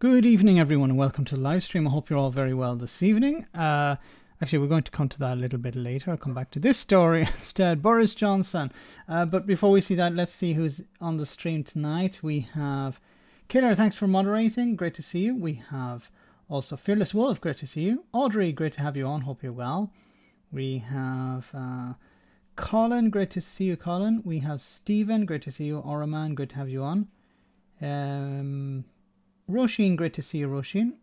Good evening, everyone, and welcome to the live stream. I hope you're all very well this evening. Actually, we're going to come to that a little bit later. I'll come back to this story instead. Boris Johnson. But before we see that, let's see who's on the stream tonight. We have Killer, thanks for moderating. Great to see you. We have also Fearless Wolf. Great to see you. Audrey, great to have you on. Hope you're well. We have Colin. Great to see you, Colin. We have Stephen. Great to see you. Oraman, great to have you on. Roisin, great to see you, Roisin.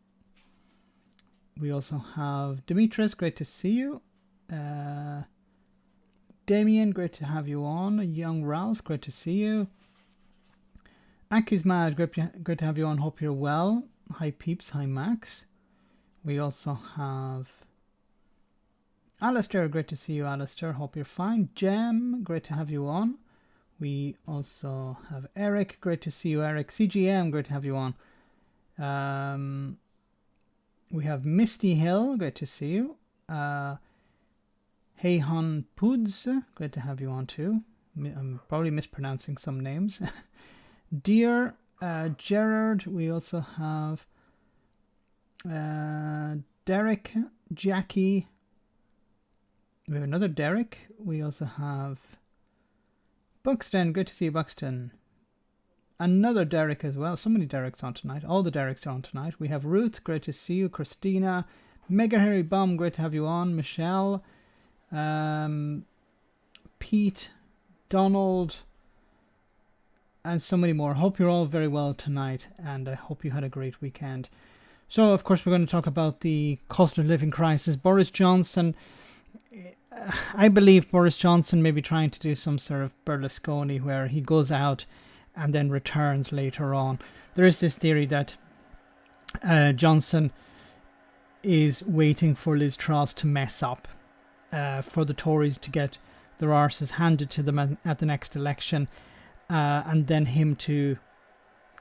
We also have Demetrius, great to see you. Damien, great to have you on. Young Ralph, great to see you. Aki's Mad, great to have you on. Hope you're well. Hi Peeps, hi Max. We also have Alistair, great to see you, Alistair. Hope you're fine. Jem, great to have you on. We also have Eric, great to see you, Eric. CGM, great to have you on. We have Misty Hill, great to see you. Heyhon Puds, great to have you on too. I'm probably mispronouncing some names. Dear Gerard, we also have Derek, Jackie. We have another Derek. We also have Buxton, great to see you, Buxton. Another Derek as well. So many Dereks on tonight. All the Dereks are on tonight. We have Ruth, great to see you. Christina, Mega Harry Bum, great to have you on. Michelle, Pete, Donald, and so many more. Hope you're all very well tonight, and I hope you had a great weekend. So, of course, we're going to talk about the cost of living crisis. Boris Johnson, I believe Boris Johnson may be trying to do some sort of Berlusconi where he goes out and then returns later on. There is this theory that Johnson is waiting for Liz Truss to mess up, for the Tories to get their arses handed to them at the next election, and then him to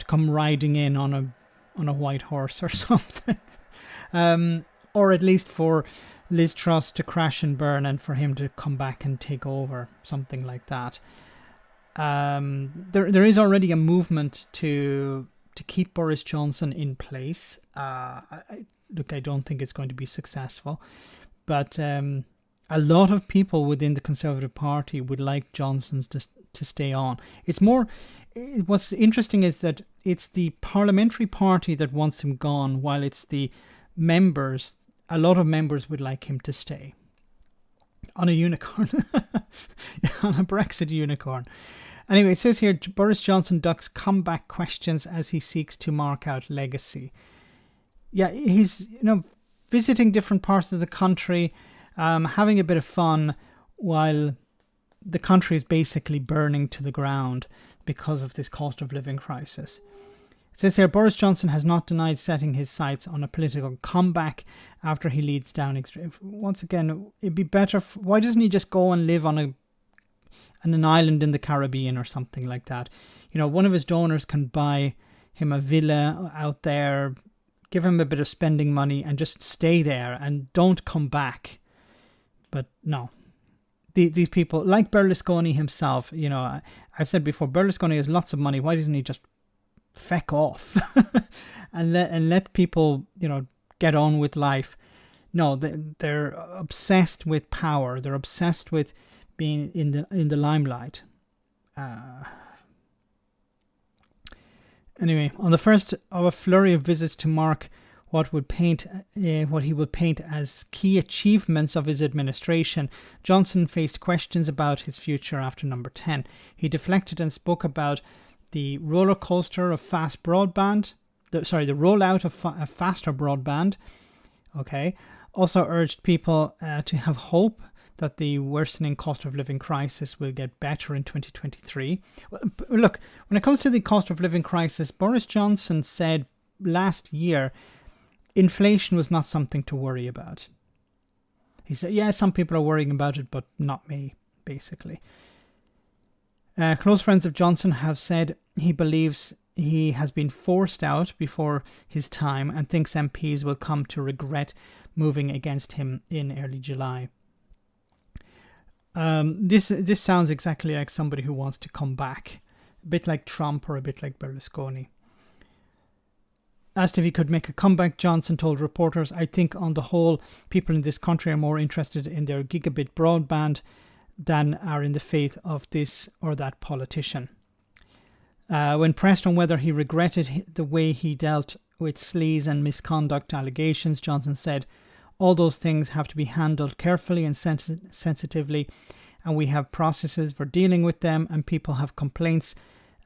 come riding in on a white horse or something, or at least for Liz Truss to crash and burn and for him to come back and take over, something like that. There is already a movement to keep Boris Johnson in place. Look, I don't think it's going to be successful, but a lot of people within the Conservative Party would like Johnson's to stay on. It's more. What's interesting is that it's the parliamentary party that wants him gone, while it's the members. A lot of members would like him to stay. On a unicorn, on a Brexit unicorn. Anyway, it says here, Boris Johnson ducks comeback questions as he seeks to mark out legacy. Yeah, he's visiting different parts of the country, having a bit of fun while the country is basically burning to the ground because of this cost of living crisis. It says here, Boris Johnson has not denied setting his sights on a political comeback after he leads Downing Street. Once again, it'd be better. Why doesn't he just go and live on an island in the Caribbean or something like that? One of his donors can buy him a villa out there, give him a bit of spending money and just stay there and don't come back. But no, these people, like Berlusconi himself, I've said before, Berlusconi has lots of money. Why doesn't he just feck off and let people, get on with life? No, they're obsessed with power. They're obsessed with being in the limelight. Anyway, on the first of a flurry of visits to mark what he would paint as key achievements of his administration, Johnson faced questions about his future after number 10. He deflected and spoke about the roller coaster of fast broadband. The rollout of faster broadband. Okay. Also urged people to have hope that the worsening cost of living crisis will get better in 2023. Look, when it comes to the cost of living crisis, Boris Johnson said last year inflation was not something to worry about. He said, yeah, some people are worrying about it, but not me, basically. Close friends of Johnson have said he believes he has been forced out before his time and thinks MPs will come to regret moving against him in early July. This sounds exactly like somebody who wants to come back, a bit like Trump or a bit like Berlusconi. Asked if he could make a comeback, Johnson told reporters, "I think on the whole, people in this country are more interested in their gigabit broadband than are in the faith of this or that politician." When pressed on whether he regretted the way he dealt with sleaze and misconduct allegations, Johnson said, "All those things have to be handled carefully and sensitively, and we have processes for dealing with them, and people have complaints,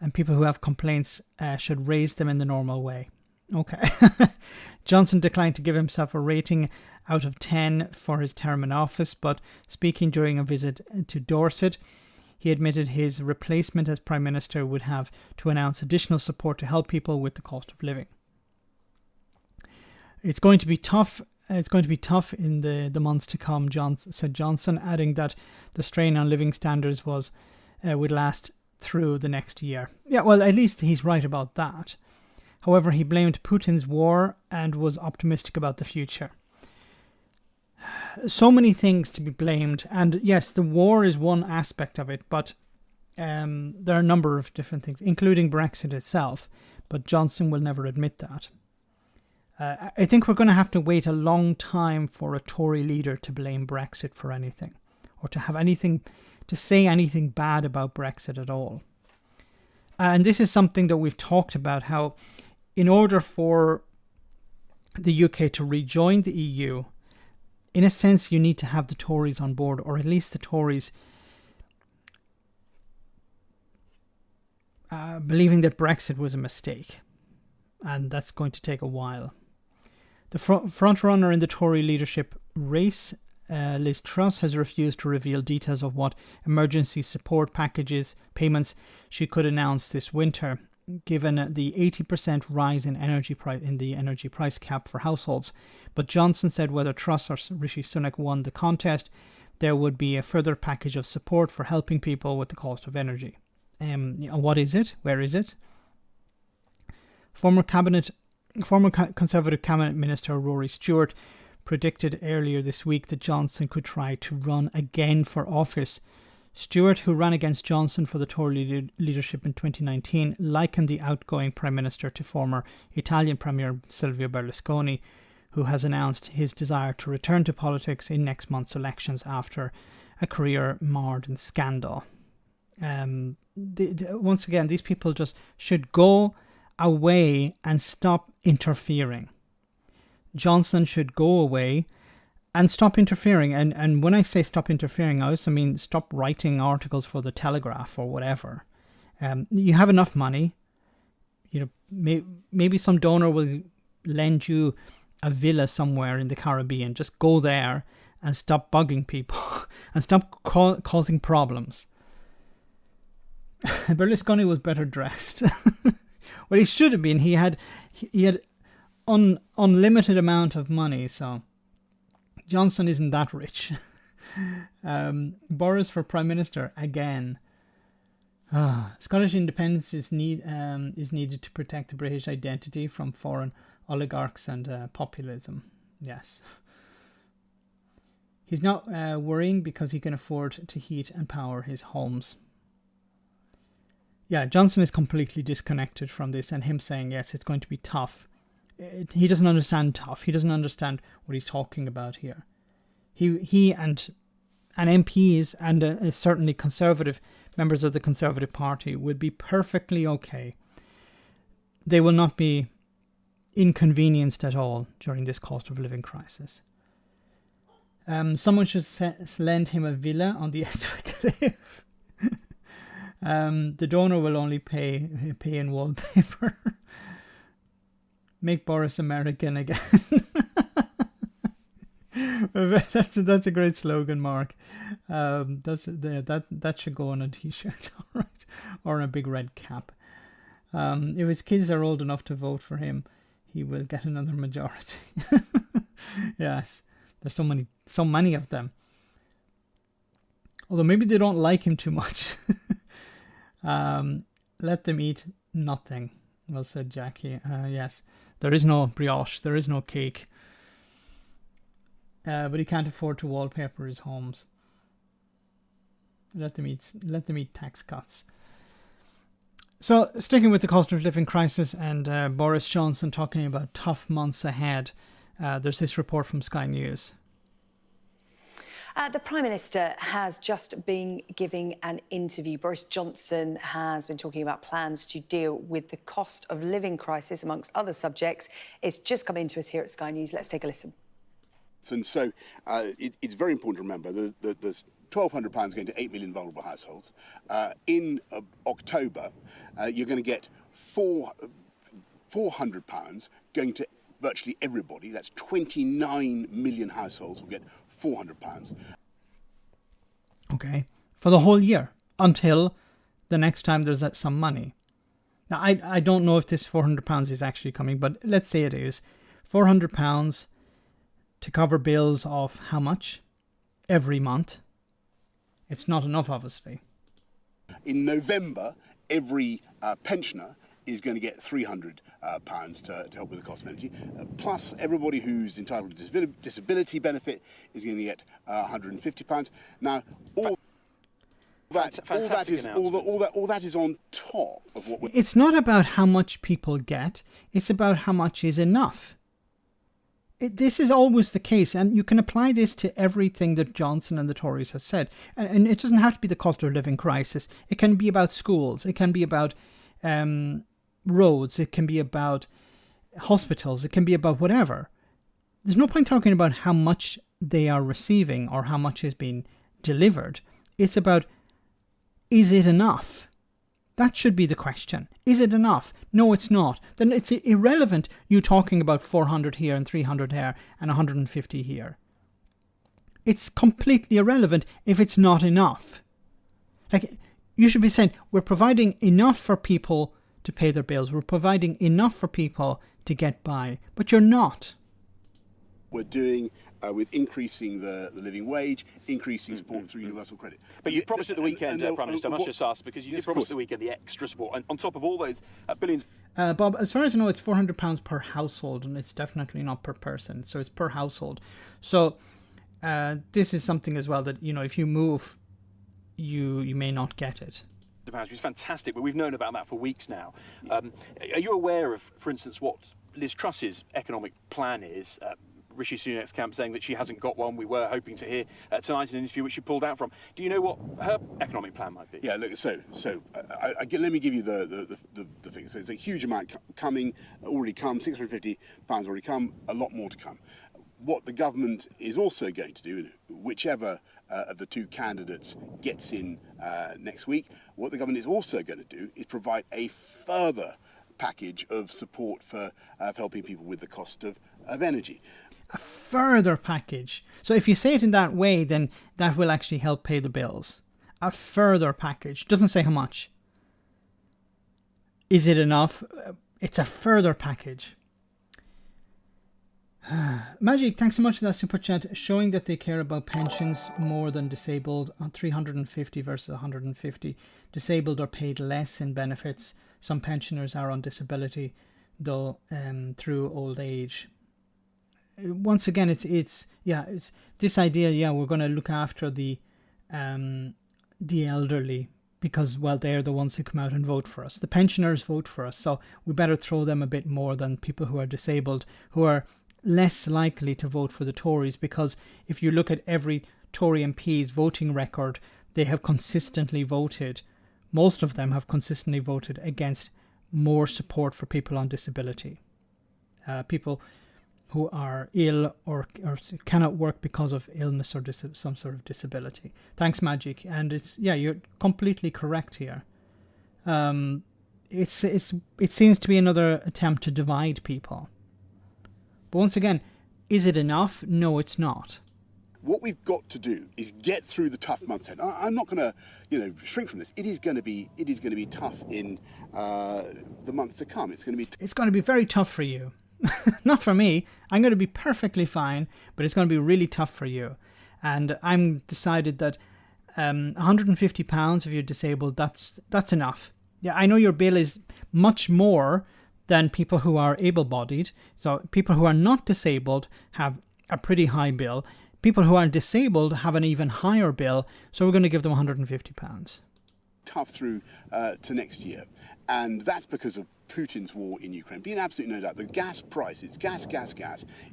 and people who have complaints should raise them in the normal way." Okay. Johnson declined to give himself a rating out of 10 for his term in office, but speaking during a visit to Dorset, he admitted his replacement as Prime Minister would have to announce additional support to help people with the cost of living. It's going to be tough. It's going to be tough in the months to come, said Johnson, adding that the strain on living standards would last through the next year. Yeah, well, at least he's right about that. However, he blamed Putin's war and was optimistic about the future. So many things to be blamed, and yes, the war is one aspect of it, but there are a number of different things, including Brexit itself, but Johnson will never admit that. I think we're going to have to wait a long time for a Tory leader to blame Brexit for anything, or to have anything, to say anything bad about Brexit at all. And this is something that we've talked about, how in order for the UK to rejoin the EU, in a sense, you need to have the Tories on board, or at least the Tories believing that Brexit was a mistake. And that's going to take a while. The front runner in the Tory leadership race, Liz Truss, has refused to reveal details of what emergency support payments she could announce this winter, given the 80% rise in the energy price cap for households. But Johnson said whether Truss or Rishi Sunak won the contest, there would be a further package of support for helping people with the cost of energy. What is it? Where is it? Former Conservative Cabinet Minister Rory Stewart predicted earlier this week that Johnson could try to run again for office. Stewart, who ran against Johnson for the Tory leadership in 2019, likened the outgoing Prime Minister to former Italian Premier Silvio Berlusconi, who has announced his desire to return to politics in next month's elections after a career marred in scandal. Once again, these people just should go away and stop interfering. Johnson should go away and stop interfering. And when I say stop interfering, I also mean stop writing articles for the Telegraph or whatever. You have enough money. Maybe some donor will lend you a villa somewhere in the Caribbean. Just go there and stop bugging people and stop causing problems. Berlusconi was better dressed. Well, he should have been. He had unlimited amount of money, so Johnson isn't that rich. Boris for Prime Minister again. Scottish independence is needed to protect the British identity from foreign oligarchs and populism. Yes. He's not worrying because he can afford to heat and power his homes. Yeah, Johnson is completely disconnected from this, and him saying, yes, it's going to be tough. He doesn't understand tough. He doesn't understand what he's talking about here. He and MPs and certainly conservative members of the Conservative Party would be perfectly okay. They will not be inconvenienced at all during this cost of living crisis. Someone should lend him a villa on the edge of a cliff. The donor will only pay in wallpaper. Make Boris American again. That's a great slogan, Mark. That should go on a t-shirt, all right, or on a big red cap. If his kids are old enough to vote for him, he will get another majority. Yes, there's so many of them. Although maybe they don't like him too much. Let them eat nothing. Well said, Jackie. Yes, there is no brioche, there is no cake. But he can't afford to wallpaper his homes. Let them eat tax cuts. So, sticking with the cost of living crisis and Boris Johnson talking about tough months ahead, there's this report from Sky News. The Prime Minister has just been giving an interview. Boris Johnson has been talking about plans to deal with the cost of living crisis, amongst other subjects. It's just come into us here at Sky News. Let's take a listen. And so it's very important to remember that there's £1,200 going to 8 million vulnerable households. In October, you're going to get £400 going to virtually everybody. That's 29 million households will get £400. Okay, for the whole year until the next time there's some money. Now, I don't know if this £400 is actually coming, but let's say it is. £400 to cover bills of how much? Every month. It's not enough, obviously. In November, every pensioner is going to get £300 to help with the cost of energy. Plus, everybody who's entitled to disability benefit is going to get £150. Now, all that is on top of what we're... It's not about how much people get. It's about how much is enough. This is always the case, and you can apply this to everything that Johnson and the Tories have said. And it doesn't have to be the cost of living crisis. It can be about schools. It can be about roads. It can be about hospitals. It can be about whatever. There's no point talking about how much they are receiving or how much is being delivered. It's about, is it enough? That should be the question. Is it enough? No, it's not. Then it's irrelevant you talking about 400 here and 300 here and 150 here. It's completely irrelevant if it's not enough. Like, you should be saying, we're providing enough for people to pay their bills. We're providing enough for people to get by. But you're not. We're doing with increasing the living wage, increasing support through universal credit. But you promised at the weekend, Prime Minister, I must just ask, because you did promise at the weekend the extra support, and on top of all those billions... Bob, as far as I know, it's £400 per household, and it's definitely not per person, so it's per household. So this is something as well that, you know, if you move, you may not get it. Which is fantastic, but we've known about that for weeks now. Are you aware of, for instance, what Liz Truss's economic plan is? Rishi Sunak's camp saying that she hasn't got one. We were hoping to hear tonight in an interview which she pulled out from. Do you know what her economic plan might be? Yeah, look, let me give you the figures. So it's a huge amount coming, already come, £650 already come, a lot more to come. What the government is also going to do, whichever of the two candidates gets in next week, what the government is also going to do is provide a further package of support for helping people with the cost of energy. A further package. So if you say it in that way, then that will actually help pay the bills. A further package. Doesn't say how much. Is it enough? It's a further package. Magic, thanks so much for that super chat, showing that they care about pensions more than disabled. On 350 versus 150. Disabled are paid less in benefits. Some pensioners are on disability, though, through old age. Once again, it's this idea. Yeah, we're going to look after the elderly because, well, they're the ones who come out and vote for us. The pensioners vote for us, so we better throw them a bit more than people who are disabled, who are less likely to vote for the Tories, because if you look at every Tory MP's voting record, they have consistently voted. Most of them have consistently voted against more support for people on disability, people who are ill or cannot work because of illness or some sort of disability. Thanks, Magic. And you're completely correct here. It seems to be another attempt to divide people. But once again, is it enough? No, it's not. What we've got to do is get through the tough months ahead. I'm not going to, shrink from this. It is going to be tough in the months to come. It's going to be very tough for you. Not for me. I'm going to be perfectly fine, but it's going to be really tough for you. And I'm decided that £150 if you're disabled, that's enough. Yeah, I know your bill is much more than people who are able-bodied. So people who are not disabled have a pretty high bill. People who are disabled have an even higher bill, so we're going to give them £150. tough through to next year. And that's because of Putin's war in Ukraine. Being absolutely no doubt, the gas price, it's gas,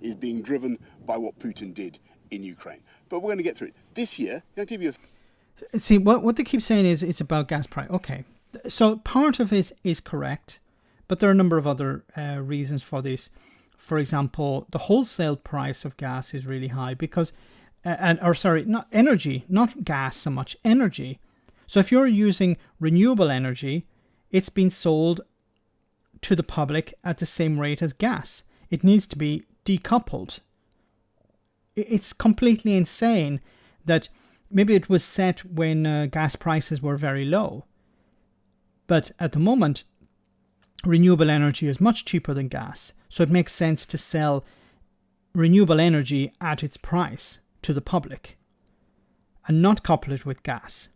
is being driven by what Putin did in Ukraine. But we're going to get through it. This year, I'll give you a... See, what they keep saying is it's about gas price. Okay, so part of it is correct, but there are a number of other reasons for this. For example, the wholesale price of gas is really high because, not energy, not gas so much, energy. So if you're using renewable energy, it's been sold to the public at the same rate as gas. It needs to be decoupled. It's completely insane that maybe it was set when gas prices were very low. But at the moment, renewable energy is much cheaper than gas. So it makes sense to sell renewable energy at its price to the public and not couple it with gas.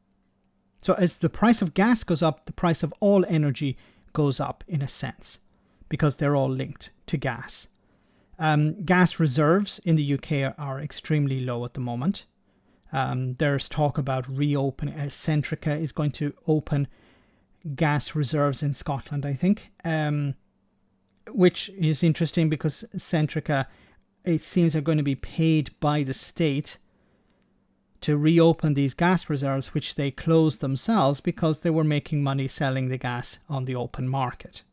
So as the price of gas goes up, the price of all energy goes up in a sense because they're all linked to gas. Gas reserves in the UK are extremely low at the moment. There's talk about reopening. Centrica is going to open gas reserves in Scotland, I think, which is interesting because Centrica, it seems, are going to be paid by the state to reopen these gas reserves, which they closed themselves because they were making money selling the gas on the open market.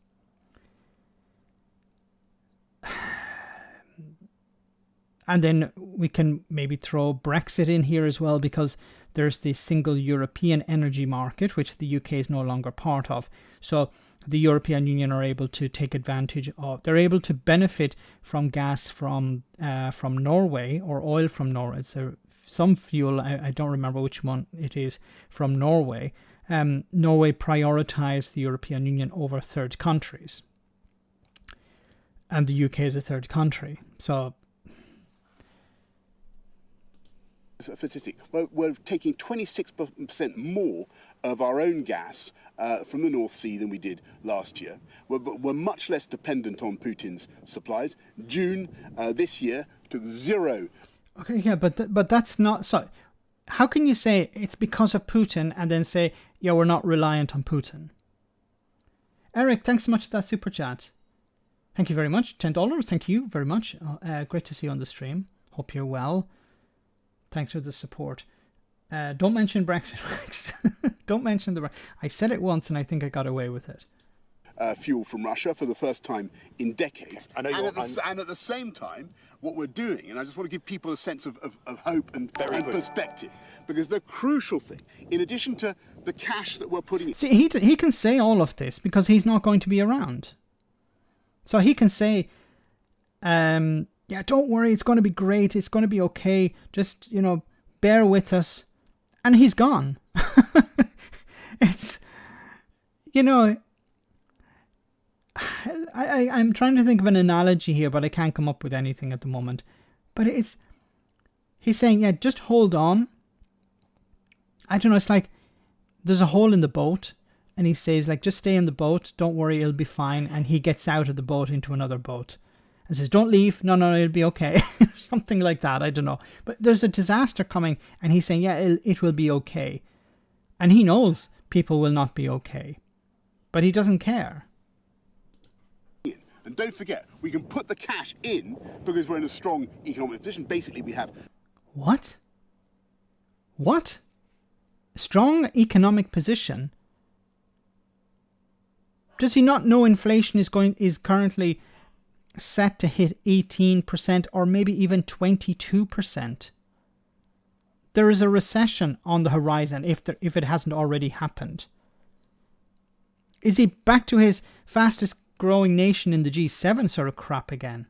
And then we can maybe throw Brexit in here as well, because there's the single European energy market, which the UK is no longer part of. So the European Union are able to take advantage of, they're able to benefit from gas from Norway, or oil from Norway. So some fuel, I don't remember which one it is, from Norway. Norway prioritized the European Union over third countries. And the UK is a third country. So statistic. We're taking 26% more of our own gas from the North Sea than we did last year. We're much less dependent on Putin's supplies. June this year took zero. Okay, yeah, but that's not so. How can you say it's because of Putin and then say, yeah, we're not reliant on Putin? Eric, thanks so much for that super chat. Thank you very much. $10. Thank you very much. Great to see you on the stream. Hope you're well. Thanks for the support. Don't mention Brexit, Rex. Don't mention the... I said it once and I think I got away with it. Fuel from Russia for the first time in decades. I know and at the same time, what we're doing, and I just want to give people a sense of hope and perspective, because the crucial thing, in addition to the cash that we're putting in... See, he can say all of this because he's not going to be around. So he can say... yeah, don't worry, it's going to be great, it's going to be okay, just, bear with us. And he's gone. It's, I'm trying to think of an analogy here, but I can't come up with anything at the moment. But he's saying, yeah, just hold on. I don't know, it's like there's a hole in the boat, and he says, like, just stay in the boat, don't worry, it'll be fine. And he gets out of the boat into another boat. And says, don't leave. No, it'll be okay. Something like that. I don't know. But there's a disaster coming. And he's saying, yeah, it will be okay. And he knows people will not be okay. But he doesn't care. And don't forget, we can put the cash in because we're in a strong economic position. Basically, we have... What? Strong economic position? Does he not know inflation is currently... set to hit 18% or maybe even 22%. There is a recession on the horizon if it hasn't already happened. Is he back to his fastest growing nation in the G7 sort of crap again?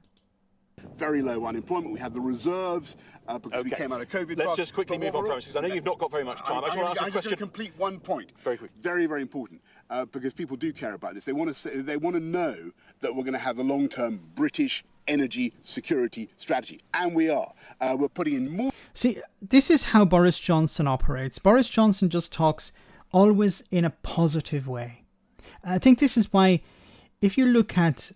Very low unemployment. We have the reserves because we came out of COVID. Let's just quickly move on, Boris, because I know you've not got very much time. I'm just going to complete one point. Very quick. Very, very important, because people do care about this. They want to know that we're going to have the long-term British energy security strategy, and we are. We're putting in more. See, this is how Boris Johnson operates. Boris Johnson just talks always in a positive way. I think this is why, if you look at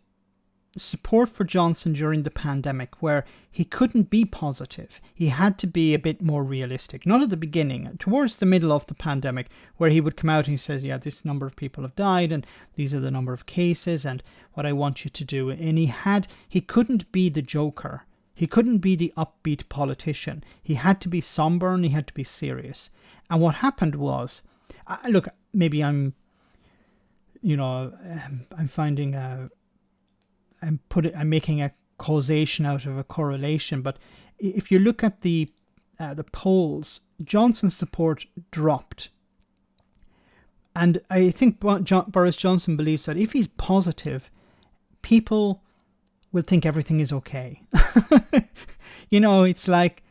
support for Johnson during the pandemic where he couldn't be positive. He had to be a bit more realistic. Not at the beginning, towards the middle of the pandemic, where he would come out and he says, yeah, this number of people have died and these are the number of cases and what I want you to do. And he couldn't be the joker. He couldn't be the upbeat politician. He had to be somber and he had to be serious. And what happened was, look, maybe I'm finding I'm making a causation out of a correlation, but if you look at the polls, Johnson's support dropped, and I think Boris Johnson believes that if he's positive, people will think everything is okay. It's like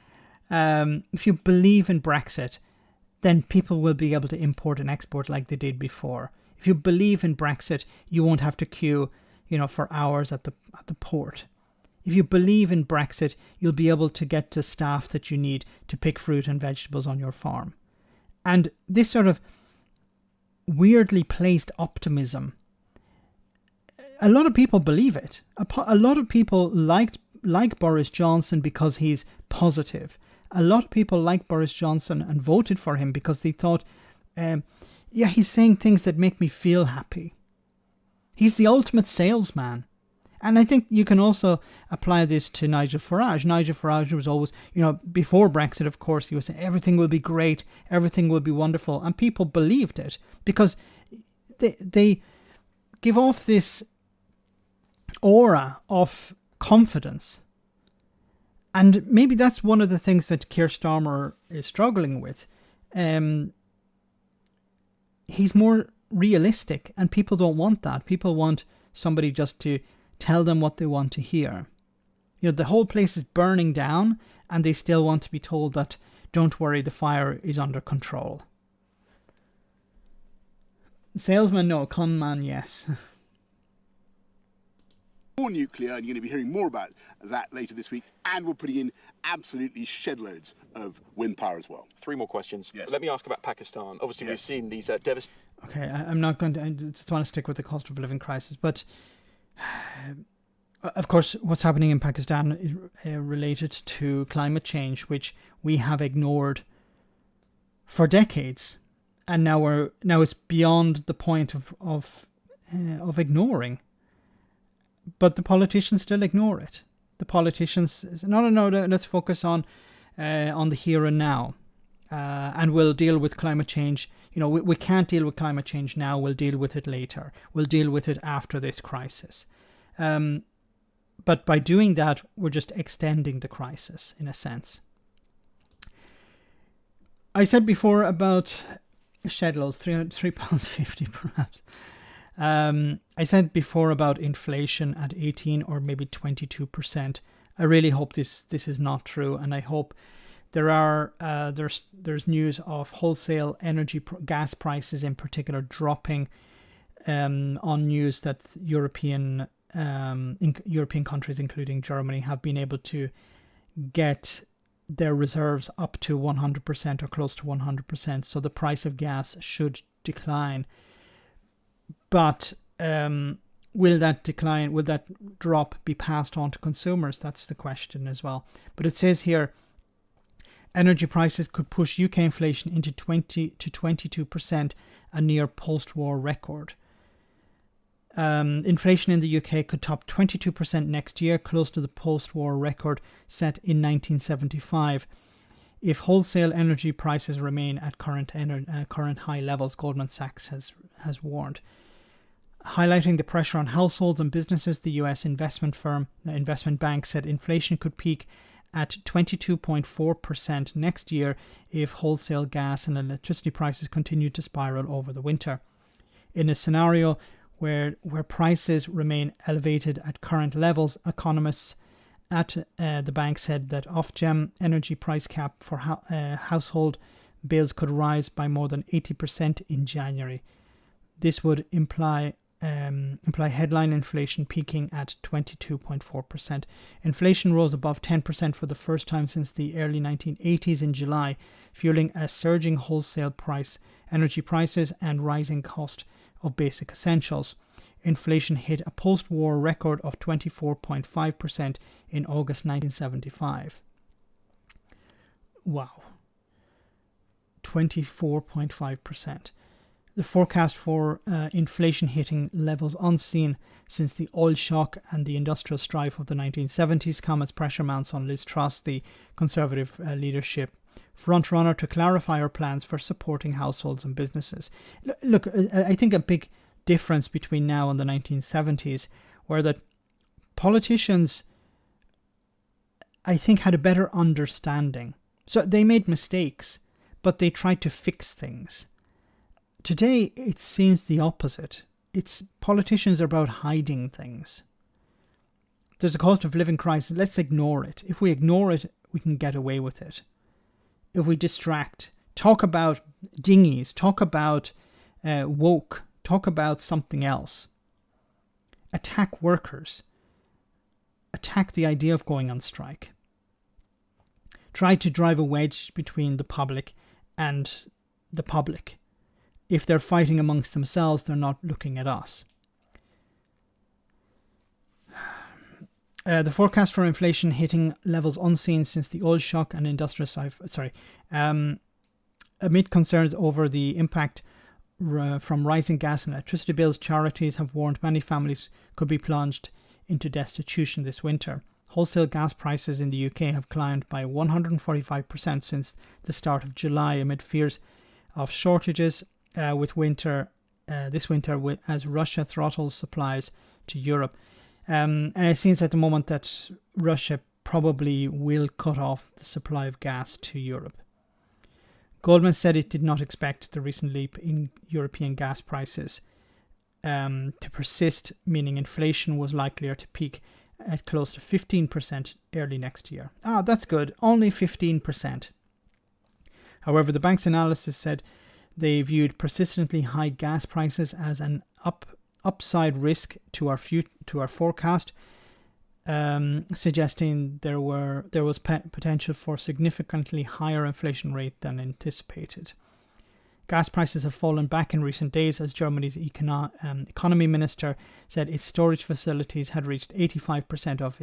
if you believe in Brexit, then people will be able to import and export like they did before. If you believe in Brexit, you won't have to queue for hours at the port. If you believe in Brexit, you'll be able to get the staff that you need to pick fruit and vegetables on your farm. And this sort of weirdly placed optimism, a lot of people believe it. A lot of people like Boris Johnson because he's positive. A lot of people like Boris Johnson and voted for him because they thought, he's saying things that make me feel happy. He's the ultimate salesman. And I think you can also apply this to Nigel Farage. Nigel Farage was always, before Brexit, of course, he was saying everything will be great, everything will be wonderful. And people believed it because they give off this aura of confidence. And maybe that's one of the things that Keir Starmer is struggling with. He's more realistic, and people don't want that. People want somebody just to tell them what they want to hear. The whole place is burning down, and they still want to be told that, don't worry, the fire is under control. Salesman, no. Con man, yes. More nuclear, and you're going to be hearing more about that later this week, and we're putting in absolutely shed loads of wind power as well. 3 more questions. Yes. Let me ask about Pakistan. Obviously, We've seen these devastating... Okay, I'm not going to... I just want to stick with the cost of living crisis, but of course, what's happening in Pakistan is related to climate change, which we have ignored for decades, and now it's beyond the point of ignoring. But the politicians still ignore it. The politicians say, no, let's focus on the here and now, and we'll deal with climate change. We can't deal with climate change now. We'll deal with it later. We'll deal with it after this crisis. But by doing that, we're just extending the crisis in a sense. I said before about shed loads, £3.50 perhaps. I said before about inflation at 18 or maybe 22%. I really hope this is not true, and I hope there's news of wholesale energy gas prices in particular dropping on news that European countries, including Germany, have been able to get their reserves up to 100% or close to 100%. So the price of gas should decline. But will that drop be passed on to consumers? That's the question as well. But it says here, energy prices could push UK inflation into 20 to 22%, a near post-war record. Inflation in the UK could top 22% next year, close to the post-war record set in 1975. If wholesale energy prices remain at current high levels, Goldman Sachs has warned. Highlighting the pressure on households and businesses, the US investment bank said inflation could peak at 22.4% next year if wholesale gas and electricity prices continue to spiral over the winter. In a scenario where prices remain elevated at current levels, economists at the bank said that Ofgem energy price cap for household bills could rise by more than 80% in January. This would imply headline inflation peaking at 22.4%. Inflation rose above 10% for the first time since the early 1980s in July, fueling a surging wholesale energy prices and rising cost of basic essentials. inflation hit a post-war record of 24.5% in August 1975. Wow. 24.5%. The forecast for inflation hitting levels unseen since the oil shock and the industrial strife of the 1970s come as pressure mounts on Liz Truss, the Conservative leadership frontrunner, to clarify her plans for supporting households and businesses. Look, I think a big difference between now and the 1970s were that politicians, I think, had a better understanding. So they made mistakes, but they tried to fix things. Today, it seems the opposite. Politicians are about hiding things. There's a cost of living crisis. Let's ignore it. If we ignore it, we can get away with it. If we distract, talk about dinghies, talk about woke, talk about something else. Attack workers. Attack the idea of going on strike. Try to drive a wedge between the public and the public. If they're fighting amongst themselves, they're not looking at us. The forecast for inflation hitting levels unseen since the oil shock and industrial strife. Amid concerns over the impact from rising gas and electricity bills, charities have warned many families could be plunged into destitution this winter. Wholesale gas prices in the UK have climbed by 145% since the start of July amid fears of shortages this winter as Russia throttles supplies to Europe. And it seems at the moment that Russia probably will cut off the supply of gas to Europe. Goldman said it did not expect the recent leap in European gas prices to persist, meaning inflation was likelier to peak at close to 15% early next year. That's good. Only 15%. However, the bank's analysis said they viewed persistently high gas prices as an upside risk to our forecast, suggesting there was potential for significantly higher inflation rate than anticipated. Gas prices have fallen back in recent days as Germany's economy minister said its storage facilities had reached 85% of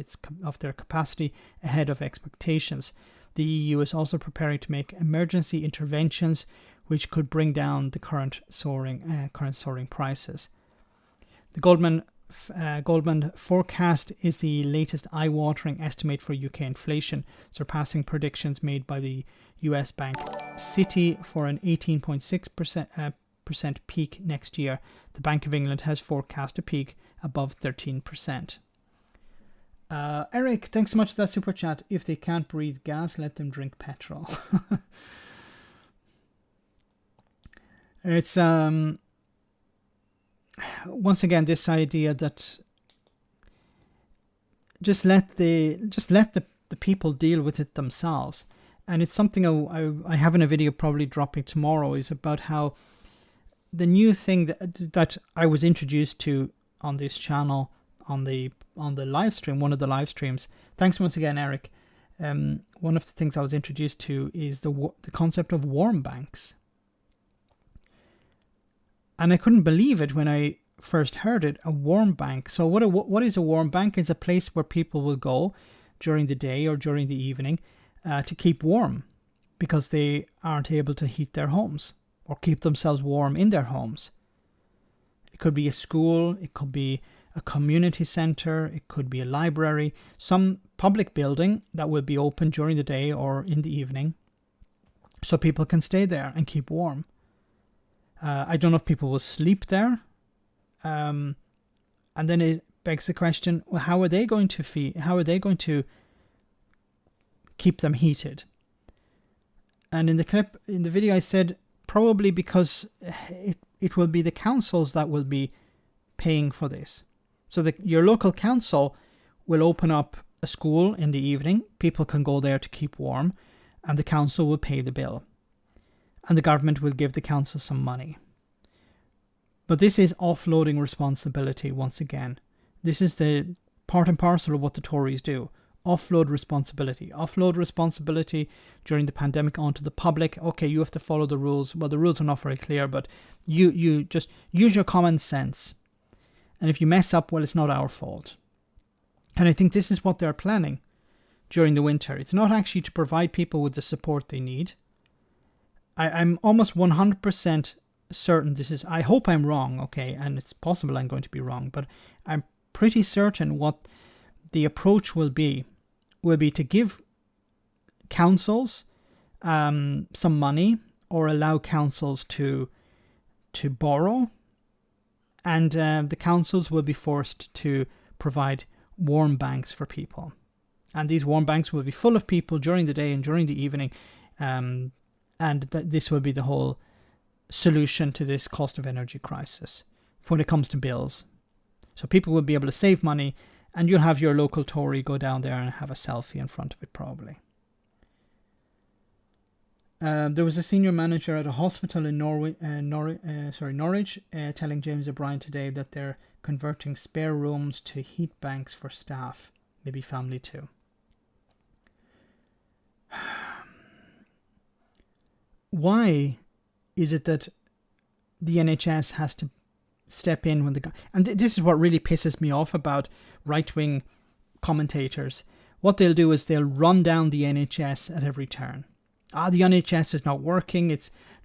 their capacity ahead of expectations. The EU is also preparing to make emergency interventions which could bring down the current soaring prices. The Goldman forecast is the latest eye-watering estimate for UK inflation, surpassing predictions made by the US bank Citi for an 18.6% peak next year. The Bank of England has forecast a peak above 13%. Eric, thanks so much for that super chat. If they can't breathe gas, let them drink petrol. It's once again this idea that just let the people deal with it themselves. And it's something I have in a video probably dropping tomorrow, is about how the new thing that I was introduced to on this channel on the live stream, one of the live streams. Thanks once again, Eric. One of the things I was introduced to is the concept of warm banks. And I couldn't believe it when I first heard it, a warm bank. So what is a warm bank? It's a place where people will go during the day or during the evening to keep warm because they aren't able to heat their homes or keep themselves warm in their homes. It could be a school, it could be a community center, it could be a library, some public building that will be open during the day or in the evening so people can stay there and keep warm. I don't know if people will sleep there. And then it begs the question, well, how are they going to keep them heated? And in the video I said, probably because it will be the councils that will be paying for this. So your local council will open up a school in the evening, people can go there to keep warm, and the council will pay the bill. And the government will give the council some money. But this is offloading responsibility once again. This is the part and parcel of what the Tories do. Offload responsibility. Offload responsibility during the pandemic onto the public. Okay, you have to follow the rules. Well, the rules are not very clear, but you just use your common sense. And if you mess up, well, it's not our fault. And I think this is what they're planning during the winter. It's not actually to provide people with the support they need. I'm almost 100% certain this is, I hope I'm wrong, okay, and it's possible I'm going to be wrong, but I'm pretty certain what the approach will be to give councils some money, or allow councils to borrow, and the councils will be forced to provide warm banks for people. And these warm banks will be full of people during the day and during the evening, and this will be the whole solution to this cost of energy crisis when it comes to bills. So people will be able to save money, and you'll have your local Tory go down there and have a selfie in front of it, probably. There was a senior manager at a hospital in Norwich telling James O'Brien today that they're converting spare rooms to heat banks for staff, maybe family too. Why is it that the NHS has to step in when and this is what really pisses me off about right-wing commentators. What they'll do is they'll run down the NHS at every turn. The NHS is not working.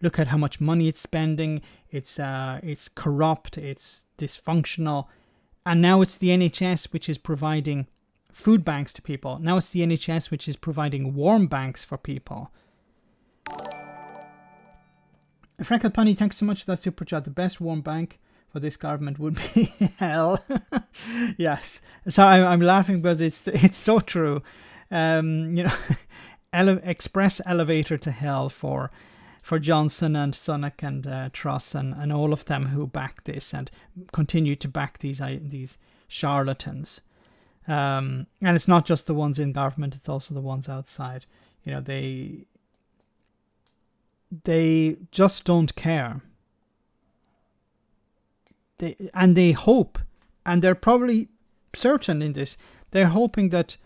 Look at how much money it's spending. It's corrupt. It's dysfunctional. And now it's the NHS which is providing food banks to people. Now it's the NHS which is providing warm banks for people. Frankel Punny, thanks so much for that super chat. The best warm bank for this government would be hell. Yes. So I'm laughing because it's so true. Express elevator to hell for Johnson and Sunak and Truss and all of them who back this and continue to back these charlatans. And it's not just the ones in government; it's also the ones outside. They just don't care. They hope, and they're probably certain in this. They're hoping that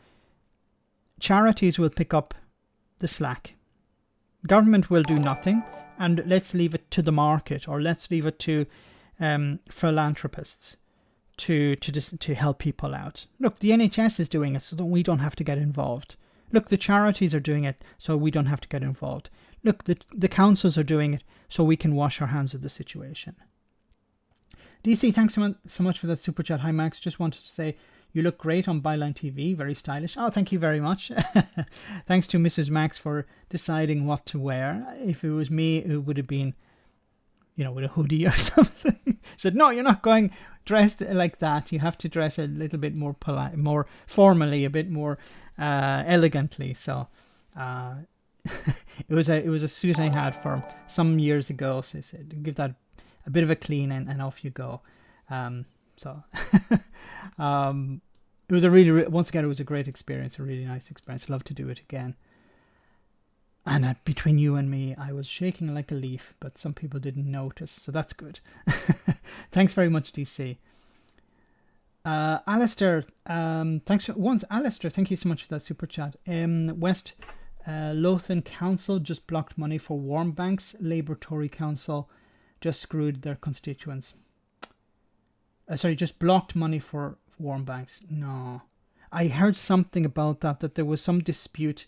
charities will pick up the slack. Government will do nothing, and let's leave it to the market, or let's leave it to philanthropists to help people out. Look, the NHS is doing it so that we don't have to get involved. Look, the charities are doing it so we don't have to get involved. Look, the councils are doing it so we can wash our hands of the situation. DC, thanks so much for that super chat. Hi Max, just wanted to say you look great on Byline TV, very stylish. Oh, thank you very much. Thanks to Mrs. Max for deciding what to wear. If it was me, it would have been, with a hoodie or something. She said, no, you're not going dressed like that. You have to dress a little bit more polite, more formally, a bit more elegantly. So it was a suit I had for some years ago. So I said, give that a bit of a clean and off you go. So it was a really, once again, it was a great experience, a really nice experience. Love to do it again. And between you and me, I was shaking like a leaf, but some people didn't notice, so that's good. Thanks very much, DC. Alistair, Alistair, thank you so much for that super chat. West Lothian Council just blocked money for warm banks. Labour Tory Council just screwed their constituents. Just blocked money for warm banks. No. I heard something about that there was some dispute.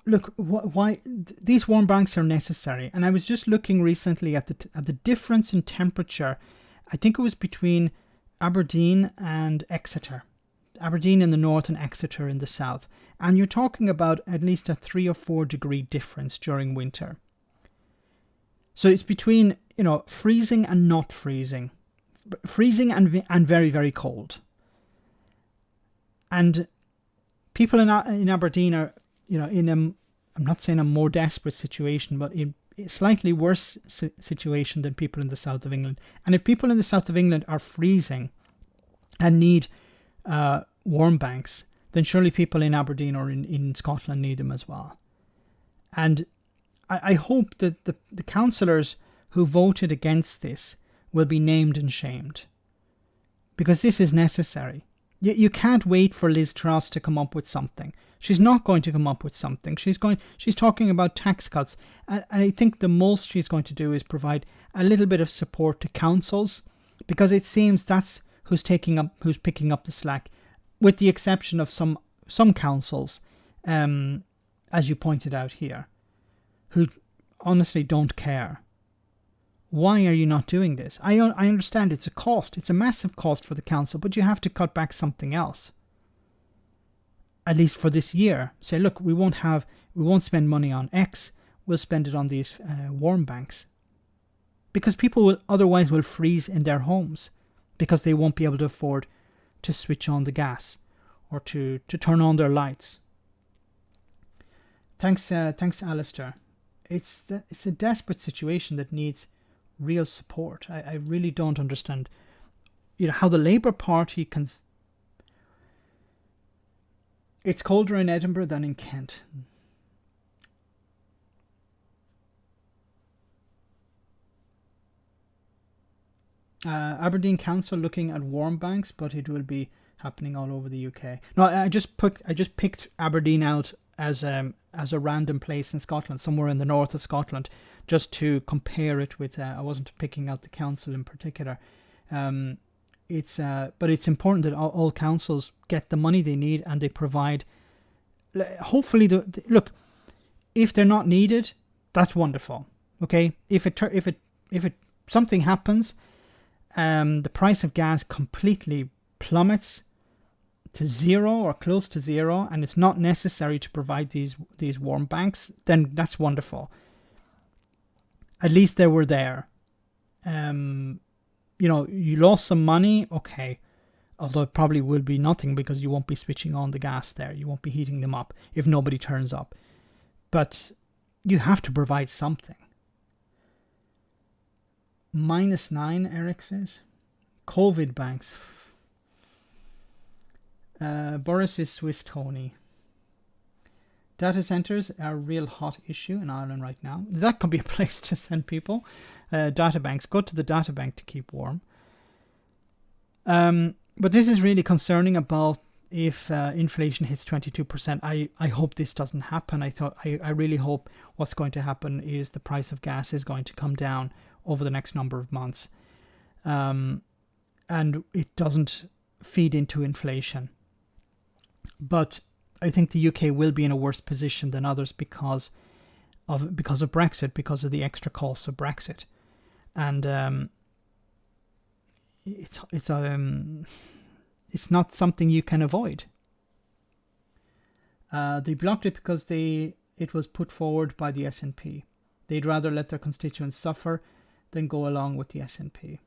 Look, why these warm banks are necessary. And I was just looking recently at the difference in temperature. I think it was between Aberdeen and Exeter. Aberdeen in the north and Exeter in the south. And you're talking about at least a 3 or 4 degree difference during winter. So it's between, freezing and not freezing. Freezing and very, very cold. And people in Aberdeen are, I'm not saying a more desperate situation, but in a slightly worse situation than people in the south of England. And if people in the south of England are freezing and need warm banks, then surely people in Aberdeen or in Scotland need them as well. And I hope that the councillors who voted against this will be named and shamed, because this is necessary. You can't wait for Liz Truss to come up with something. She's not going to come up with something. She's talking about tax cuts. And I think the most she's going to do is provide a little bit of support to councils, because it seems that's who's picking up the slack, with the exception of some councils, as you pointed out here, who honestly don't care. Why are you not doing this? I understand it's a cost. It's a massive cost for the council, but you have to cut back something else. At least for this year. Say, look, we won't spend money on X. We'll spend it on these warm banks. Because people will otherwise freeze in their homes, because they won't be able to afford to switch on the gas or to turn on their lights. Thanks, Alistair. It's a desperate situation that needs real support. I really don't understand, how the Labour Party can. It's colder in Edinburgh than in Kent. Aberdeen Council looking at warm banks, but it will be happening all over the UK. No, I just picked Aberdeen out as a random place in Scotland, somewhere in the north of Scotland, just to compare it with. I wasn't picking out the council in particular. But it's important that all councils get the money they need, and they provide. Hopefully, look, if they're not needed, that's wonderful. Okay, if something happens, the price of gas completely plummets to zero or close to zero, and it's not necessary to provide these warm banks, then that's wonderful. At least they were there. You lost some money, okay. Although it probably will be nothing, because you won't be switching on the gas there. You won't be heating them up if nobody turns up. But you have to provide something. -9, Eric says. COVID banks. Boris is Swiss Tony. Data centers are a real hot issue in Ireland right now. That could be a place to send people. Data banks. Go to the data bank to keep warm. But this is really concerning about if inflation hits 22%. I hope this doesn't happen. I really hope what's going to happen is the price of gas is going to come down over the next number of months. And it doesn't feed into inflation. But I think the UK will be in a worse position than others because of Brexit, because of the extra costs of Brexit. And it's not something you can avoid. They blocked it because it was put forward by the SNP. They'd rather let their constituents suffer than go along with the SNP.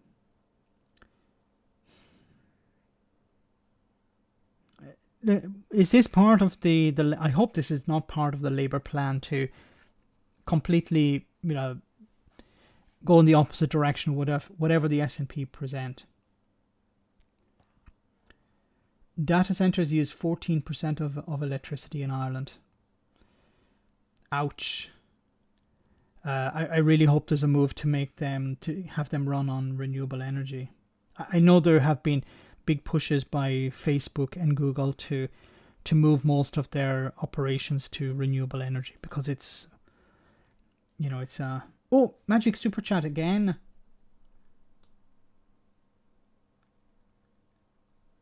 Is this part of the I hope this is not part of the Labour plan to completely, go in the opposite direction of whatever the SNP present. Data centers use 14% of electricity in Ireland. Ouch. I really hope there's a move to have them run on renewable energy. I know there have been big pushes by Facebook and Google to move most of their operations to renewable energy, because it's oh, Magic Super Chat again.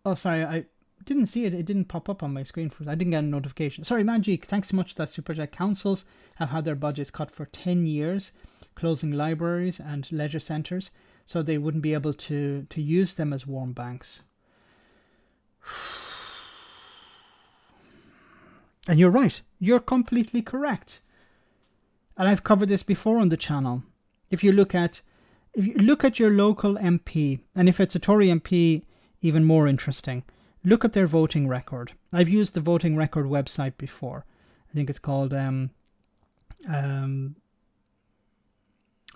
Oh, sorry, I didn't see it. It didn't pop up on my screen. I didn't get a notification. Sorry, Magic. Thanks so much for that Super Chat. Councils have had their budgets cut for 10 years, closing libraries and leisure centres, so they wouldn't be able to use them as warm banks. And you're right. You're completely correct. And I've covered this before on the channel. If you look at your local MP, and if it's a Tory MP, even more interesting, look at their voting record. I've used the voting record website before. I think it's called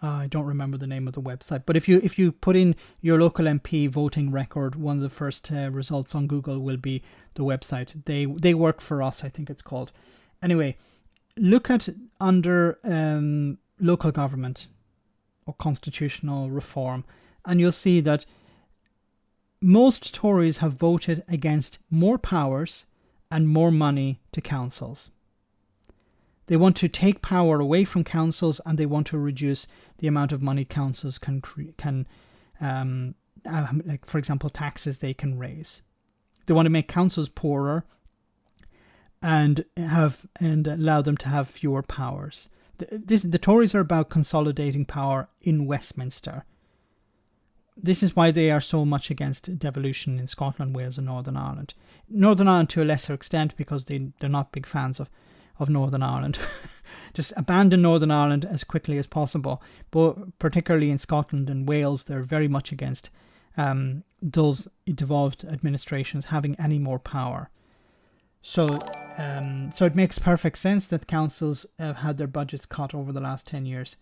I don't remember the name of the website, but if you put in your local MP voting record, one of the first results on Google will be the website. They work for us, I think it's called. Anyway, look at under local government or constitutional reform, and you'll see that most Tories have voted against more powers and more money to councils. They want to take power away from councils, and they want to reduce the amount of money councils can like, for example, taxes they can raise. They want to make councils poorer and allow them to have fewer powers. The Tories are about consolidating power in Westminster. This is why they are so much against devolution in Scotland, Wales and Northern Ireland. Northern Ireland to a lesser extent, because they're not big fans of Northern Ireland. Just abandon Northern Ireland as quickly as possible. But particularly in Scotland and Wales, they're very much against those devolved administrations having any more power. So it makes perfect sense that councils have had their budgets cut over the last 10 years.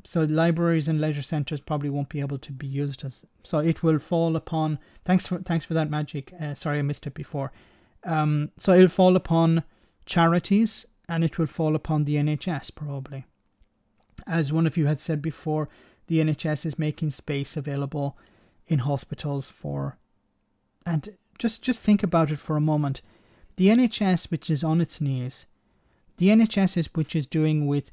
So libraries and leisure centres probably won't be able to be used as... So it will fall upon... Thanks for that, Magic. Sorry, I missed it before. So it'll fall upon charities, and it will fall upon the NHS, probably. As one of you had said before, the NHS is making space available in hospitals for... And just think about it for a moment. The NHS, which is on its knees, the NHS which is dealing with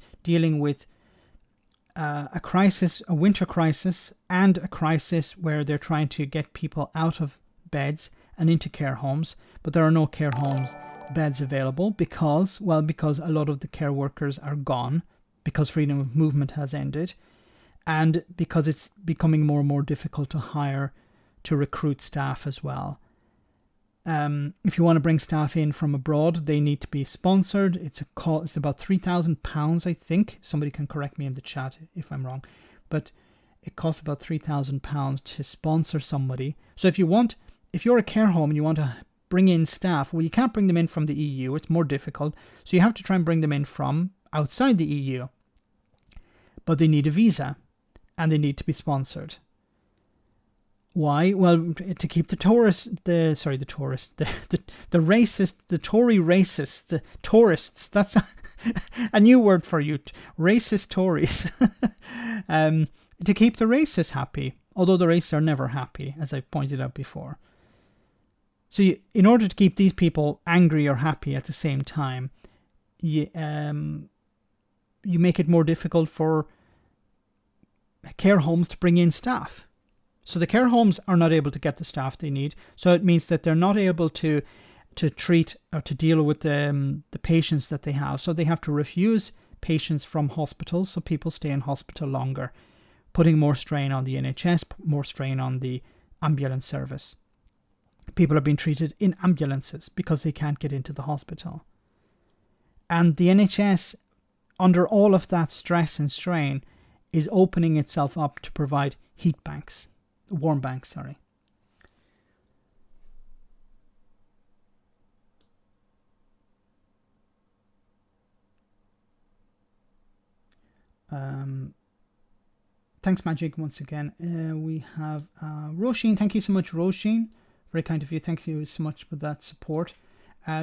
a crisis, a winter crisis, and a crisis where they're trying to get people out of beds and into care homes, but there are no care homes beds available because a lot of the care workers are gone, because freedom of movement has ended, and because it's becoming more and more difficult to recruit staff as well. If you want to bring staff in from abroad, they need to be sponsored. It's about £3,000, I think. Somebody can correct me in the chat if I'm wrong, but it costs about £3,000 to sponsor somebody. So if you're a care home and you want to bring in staff, well, you can't bring them in from the EU. It's more difficult. So you have to try and bring them in from outside the EU. But they need a visa and they need to be sponsored. Why? Well, to keep the Tory tourists, that's a new word for you, racist Tories, to keep the racists happy, although the racists are never happy, as I pointed out before. So in order to keep these people angry or happy at the same time, you make it more difficult for care homes to bring in staff. So the care homes are not able to get the staff they need. So it means that they're not able to treat or to deal with the patients that they have. So they have to refuse patients from hospitals, so people stay in hospital longer, putting more strain on the NHS, more strain on the ambulance service. People are being treated in ambulances because they can't get into the hospital. And the NHS, under all of that stress and strain, is opening itself up to provide warm banks. Thanks, Magic, once again. We have Roisin. Thank you so much, Roisin. Very kind of you. Thank you so much for that support.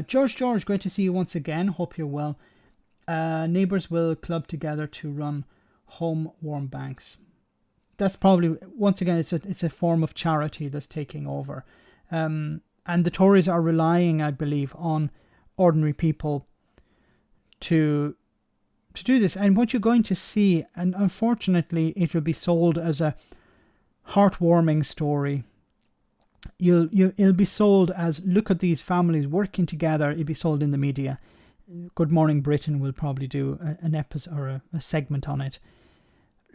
George, great to see you once again. Hope you're well. Neighbours will club together to run home warm banks. That's probably, once again, it's a form of charity that's taking over. And the Tories are relying, I believe, on ordinary people to do this. And what you're going to see, and unfortunately it will be sold as a heartwarming story. It'll be sold as, look at these families working together. It'll be sold in the media. Good Morning Britain will probably do an episode or a segment on it.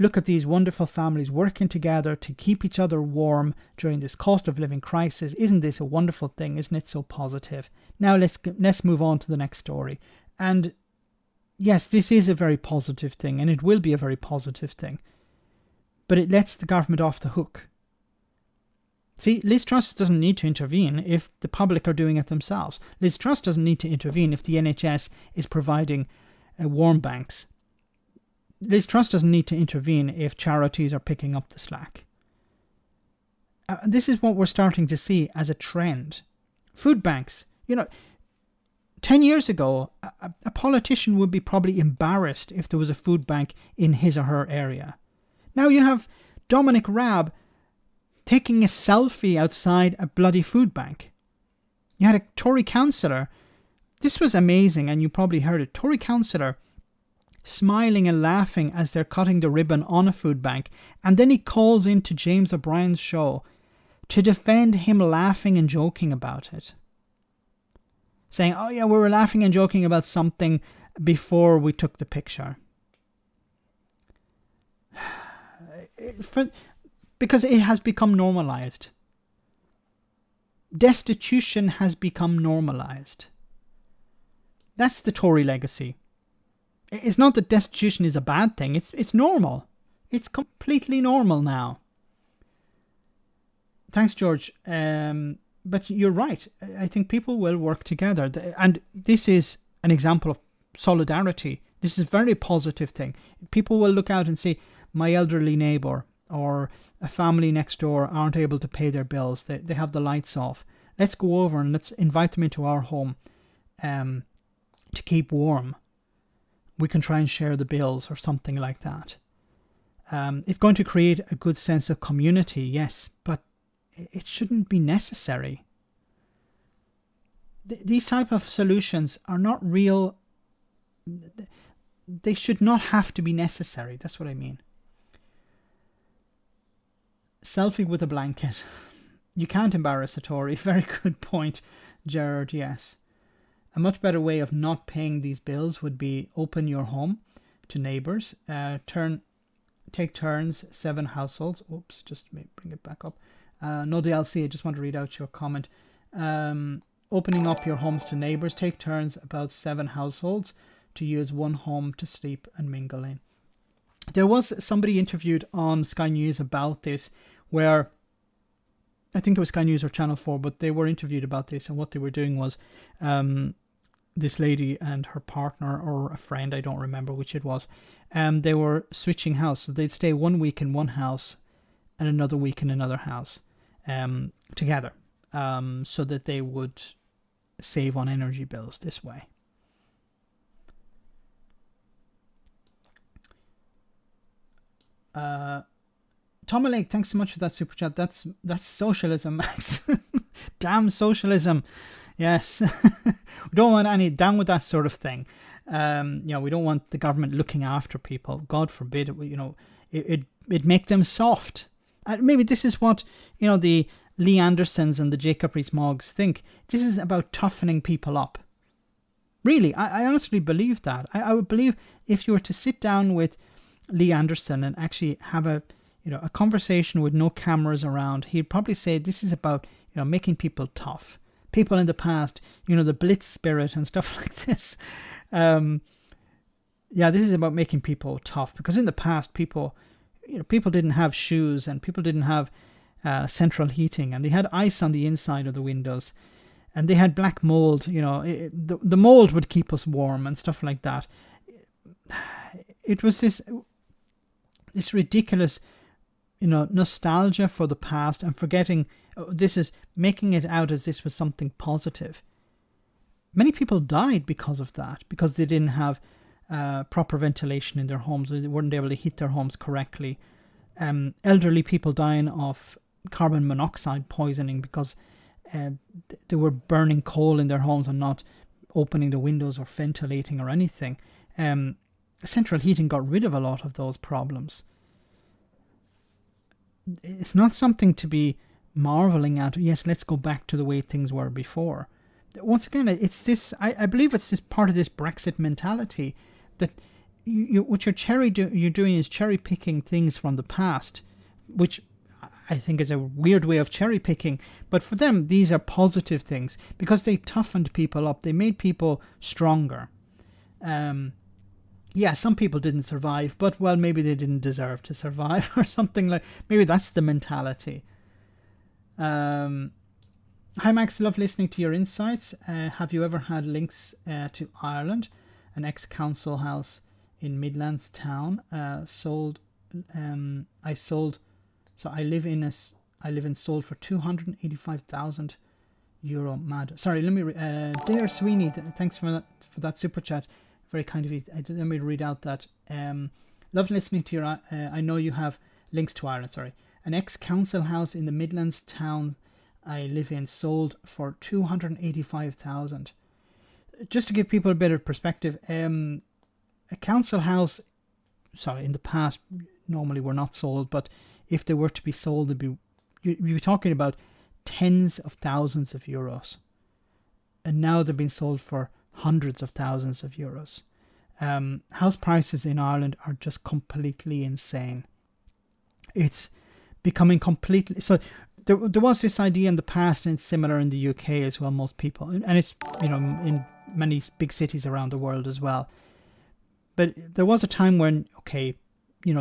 Look at these wonderful families working together to keep each other warm during this cost of living crisis. Isn't this a wonderful thing? Isn't it so positive? Now let's move on to the next story. And yes, this is a very positive thing, and it will be a very positive thing. But it lets the government off the hook. See, Liz Truss doesn't need to intervene if the public are doing it themselves. Liz Truss doesn't need to intervene if the NHS is providing warm banks. Liz Truss doesn't need to intervene if charities are picking up the slack. This is what we're starting to see as a trend. Food banks. 10 years ago, a politician would be probably embarrassed if there was a food bank in his or her area. Now you have Dominic Raab taking a selfie outside a bloody food bank. You had a Tory councillor. This was amazing, and you probably heard it. Tory councillor smiling and laughing as they're cutting the ribbon on a food bank, and then he calls into James O'Brien's show to defend him laughing and joking about it. Saying, oh yeah, we were laughing and joking about something before we took the picture. Because it has become normalized. Destitution has become normalized. That's the Tory legacy. It's not that destitution is a bad thing. It's normal. It's completely normal now. Thanks, George. But you're right. I think people will work together. And this is an example of solidarity. This is a very positive thing. People will look out and say, my elderly neighbour or a family next door aren't able to pay their bills. They have the lights off. Let's go over and let's invite them into our home to keep warm. We can try and share the bills or something like that. It's going to create a good sense of community, yes, but it shouldn't be necessary. These type of solutions are not real. They should not have to be necessary. That's what I mean. Selfie with a blanket. You can't embarrass a Tory. Very good point, Gerard, yes. A much better way of not paying these bills would be open your home to neighbours. Take turns, 7 households. Oops, just bring it back up. No DLC, I just want to read out your comment. Opening up your homes to neighbours. Take turns, about 7 households, to use one home to sleep and mingle in. There was somebody interviewed on Sky News about this, where I think it was Sky News or Channel 4, but they were interviewed about this, and what they were doing was this lady and her partner or a friend, I don't remember which it was, they were switching house. So they'd stay 1 week in one house and another week in another house together, so that they would save on energy bills this way. Tom Lake, thanks so much for that super chat. That's socialism, Max. Damn socialism. Yes. We don't want any down with that sort of thing. We don't want the government looking after people. God forbid. It make them soft. Maybe this is what the Lee Andersons and the Jacob Rees-Moggs think. This is about toughening people up. Really, I honestly believe that. I would believe if you were to sit down with Lee Anderson and actually have a conversation with no cameras around, he'd probably say this is about making people tough. People in the past, the Blitz spirit and stuff like this. This is about making people tough, because in the past people didn't have shoes and people didn't have central heating, and they had ice on the inside of the windows, and they had black mold. The mold would keep us warm and stuff like that. It was this ridiculous nostalgia for the past and forgetting this is making it out as this was something positive. Many people died because of that, because they didn't have proper ventilation in their homes. They weren't able to heat their homes correctly. Elderly people dying of carbon monoxide poisoning because they were burning coal in their homes and not opening the windows or ventilating or anything. Central heating got rid of a lot of those problems. It's not something to be marveling at. Yes, let's go back to the way things were before. Once again, it's this. I believe it's this part of this Brexit mentality that what you're doing is cherry picking things from the past, which I think is a weird way of cherry picking. But for them, these are positive things because they toughened people up. They made people stronger. Some people didn't survive, but maybe they didn't deserve to survive or something like. Maybe that's the mentality. Hi Max, love listening to your insights. Have you ever had links to Ireland? An ex-council house in Midlands town sold. I sold. So I live in sold for €285,000. Mad. Sorry, let me. Dear Sweeney, thanks for that super chat. Very kind of you. Let me read out that. Love listening to your. I know you have links to Ireland. Sorry. An ex-council house in the Midlands town I live in sold for 285,000. Just to give people a bit of perspective, a council house, in the past normally were not sold, but if they were to be sold, you'd be talking about tens of thousands of euros. And now they're being sold for hundreds of thousands of euros. House prices in Ireland are just completely insane. It's becoming completely... So there was this idea in the past, and it's similar in the UK as well, most people. And it's, in many big cities around the world as well. But there was a time when,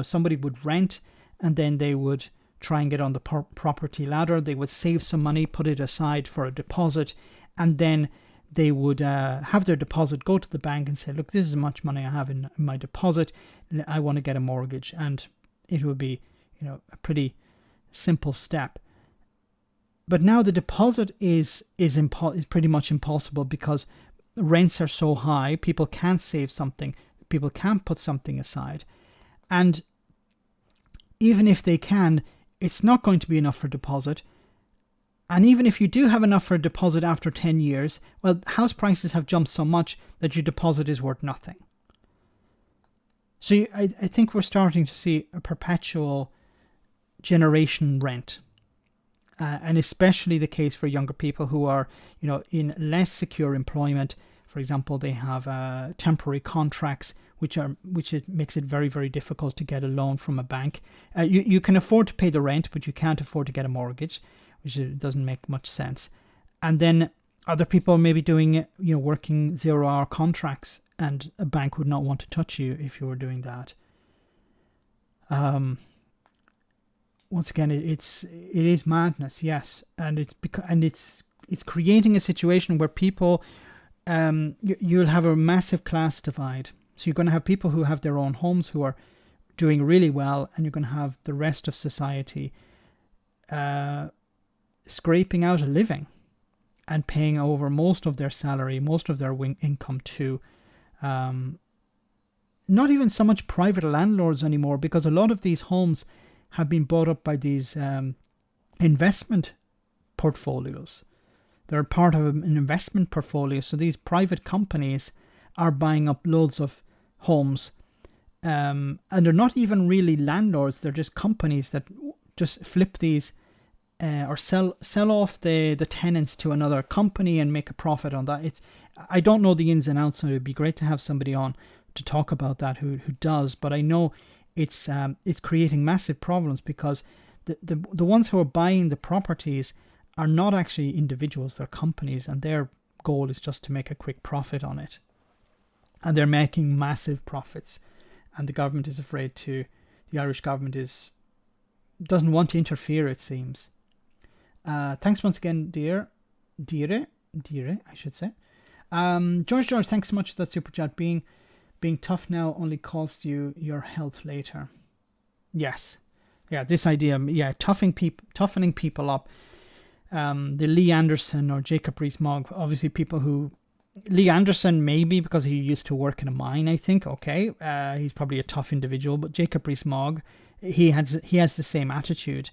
somebody would rent and then they would try and get on the property ladder. They would save some money, put it aside for a deposit, and then they would have their deposit, go to the bank and say, look, this is how much money I have in my deposit. I want to get a mortgage. And it would be, a pretty simple step. But now the deposit is pretty much impossible because rents are so high. People can't save something. People can't put something aside. And even if they can, it's not going to be enough for deposit. And even if you do have enough for a deposit after 10 years, well, house prices have jumped so much that your deposit is worth nothing. So I think we're starting to see a perpetual generation rent. And especially the case for younger people who are, in less secure employment. For example, they have temporary contracts, which it makes it very, very difficult to get a loan from a bank. You can afford to pay the rent, but you can't afford to get a mortgage, which doesn't make much sense. And then other people may be doing, working 0-hour contracts, and a bank would not want to touch you if you were doing that. Once again, it is madness, yes, and it's creating a situation where people, you'll have a massive class divide. So you're going to have people who have their own homes who are doing really well, and you're going to have the rest of society scraping out a living and paying over most of their salary, most of their income to not even so much private landlords anymore, because a lot of these homes have been bought up by these investment portfolios. They're part of an investment portfolio. So these private companies are buying up loads of homes, and they're not even really landlords. They're just companies that just flip these or sell off the tenants to another company and make a profit on that. I don't know the ins and outs, so it'd be great to have somebody on to talk about that who does. But I know it's creating massive problems because the ones who are buying the properties are not actually individuals, they're companies, and their goal is just to make a quick profit on it. And they're making massive profits. And the government is afraid to, the Irish government doesn't want to interfere, it seems. Thanks once again, Dire, I should say. George, thanks so much for that super chat. Being tough now only costs you your health later. Yes. Yeah, this idea, toughening people up. The Lee Anderson or Jacob Rees-Mogg, obviously people who... Lee Anderson, maybe because he used to work in a mine, I think. Okay, he's probably a tough individual. But Jacob Rees-Mogg, he has the same attitude.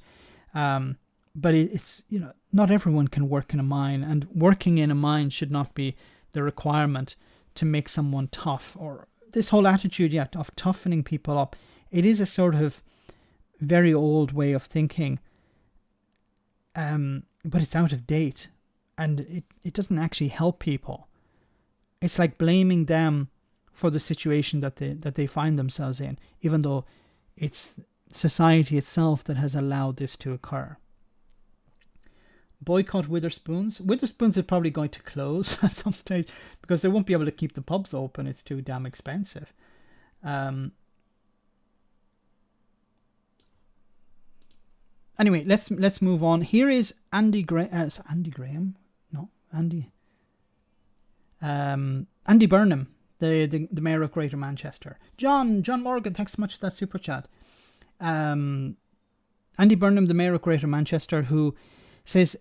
But it's, not everyone can work in a mine, and working in a mine should not be the requirement to make someone tough. Or this whole attitude, of toughening people up. It is a sort of very old way of thinking. But it's out of date, and it doesn't actually help people. It's like blaming them for the situation that they find themselves in, even though it's society itself that has allowed this to occur. Boycott Witherspoons. Witherspoons are probably going to close at some stage because they won't be able to keep the pubs open. It's too damn expensive. Anyway, let's move on. Here is Andy Graham. No, Andy. Andy Burnham, the mayor of Greater Manchester. John Morgan, thanks so much for that super chat. Andy Burnham, the mayor of Greater Manchester, who says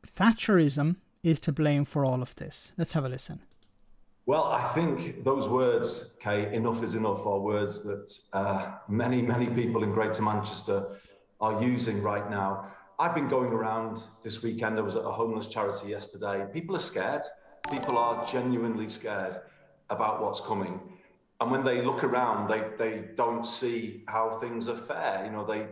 Thatcherism is to blame for all of this. Let's have a listen. Well, I think those words, Kay, enough is enough, are words that many people in Greater Manchester are using right now. I've been going around this weekend. I was at a homeless charity yesterday. People are scared. People are genuinely scared about what's coming. And when they look around, they don't see how things are fair. You know, they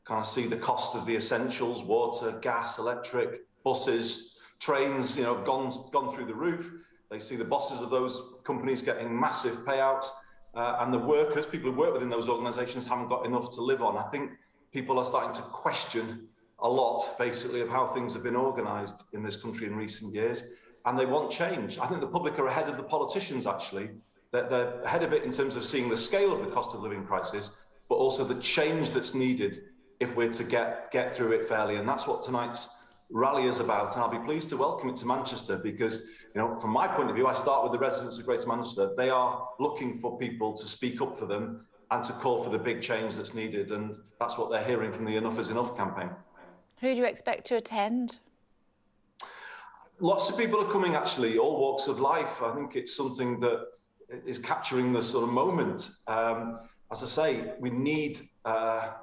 kind of see the cost of the essentials, water, gas, electric, buses, trains, you know, have gone through the roof. They see the bosses of those companies getting massive payouts, and the workers, people who work within those organisations, haven't got enough to live on. I think people are starting to question a lot, basically, of how things have been organised in this country in recent years, and they want change. I think the public are ahead of the politicians, actually. They're ahead of it in terms of seeing the scale of the cost of living crisis, but also the change that's needed if we're to get through it fairly. And that's what tonight's rally is about. And I'll be pleased to welcome it to Manchester because, you know, from my point of view, I start with the residents of Greater Manchester. They are looking for people to speak up for them and to call for the big change that's needed. And that's what they're hearing from the Enough is Enough campaign. Who do you expect to attend? Lots of people are coming, actually, all walks of life. I think it's something that is capturing the sort of moment. As I say, we need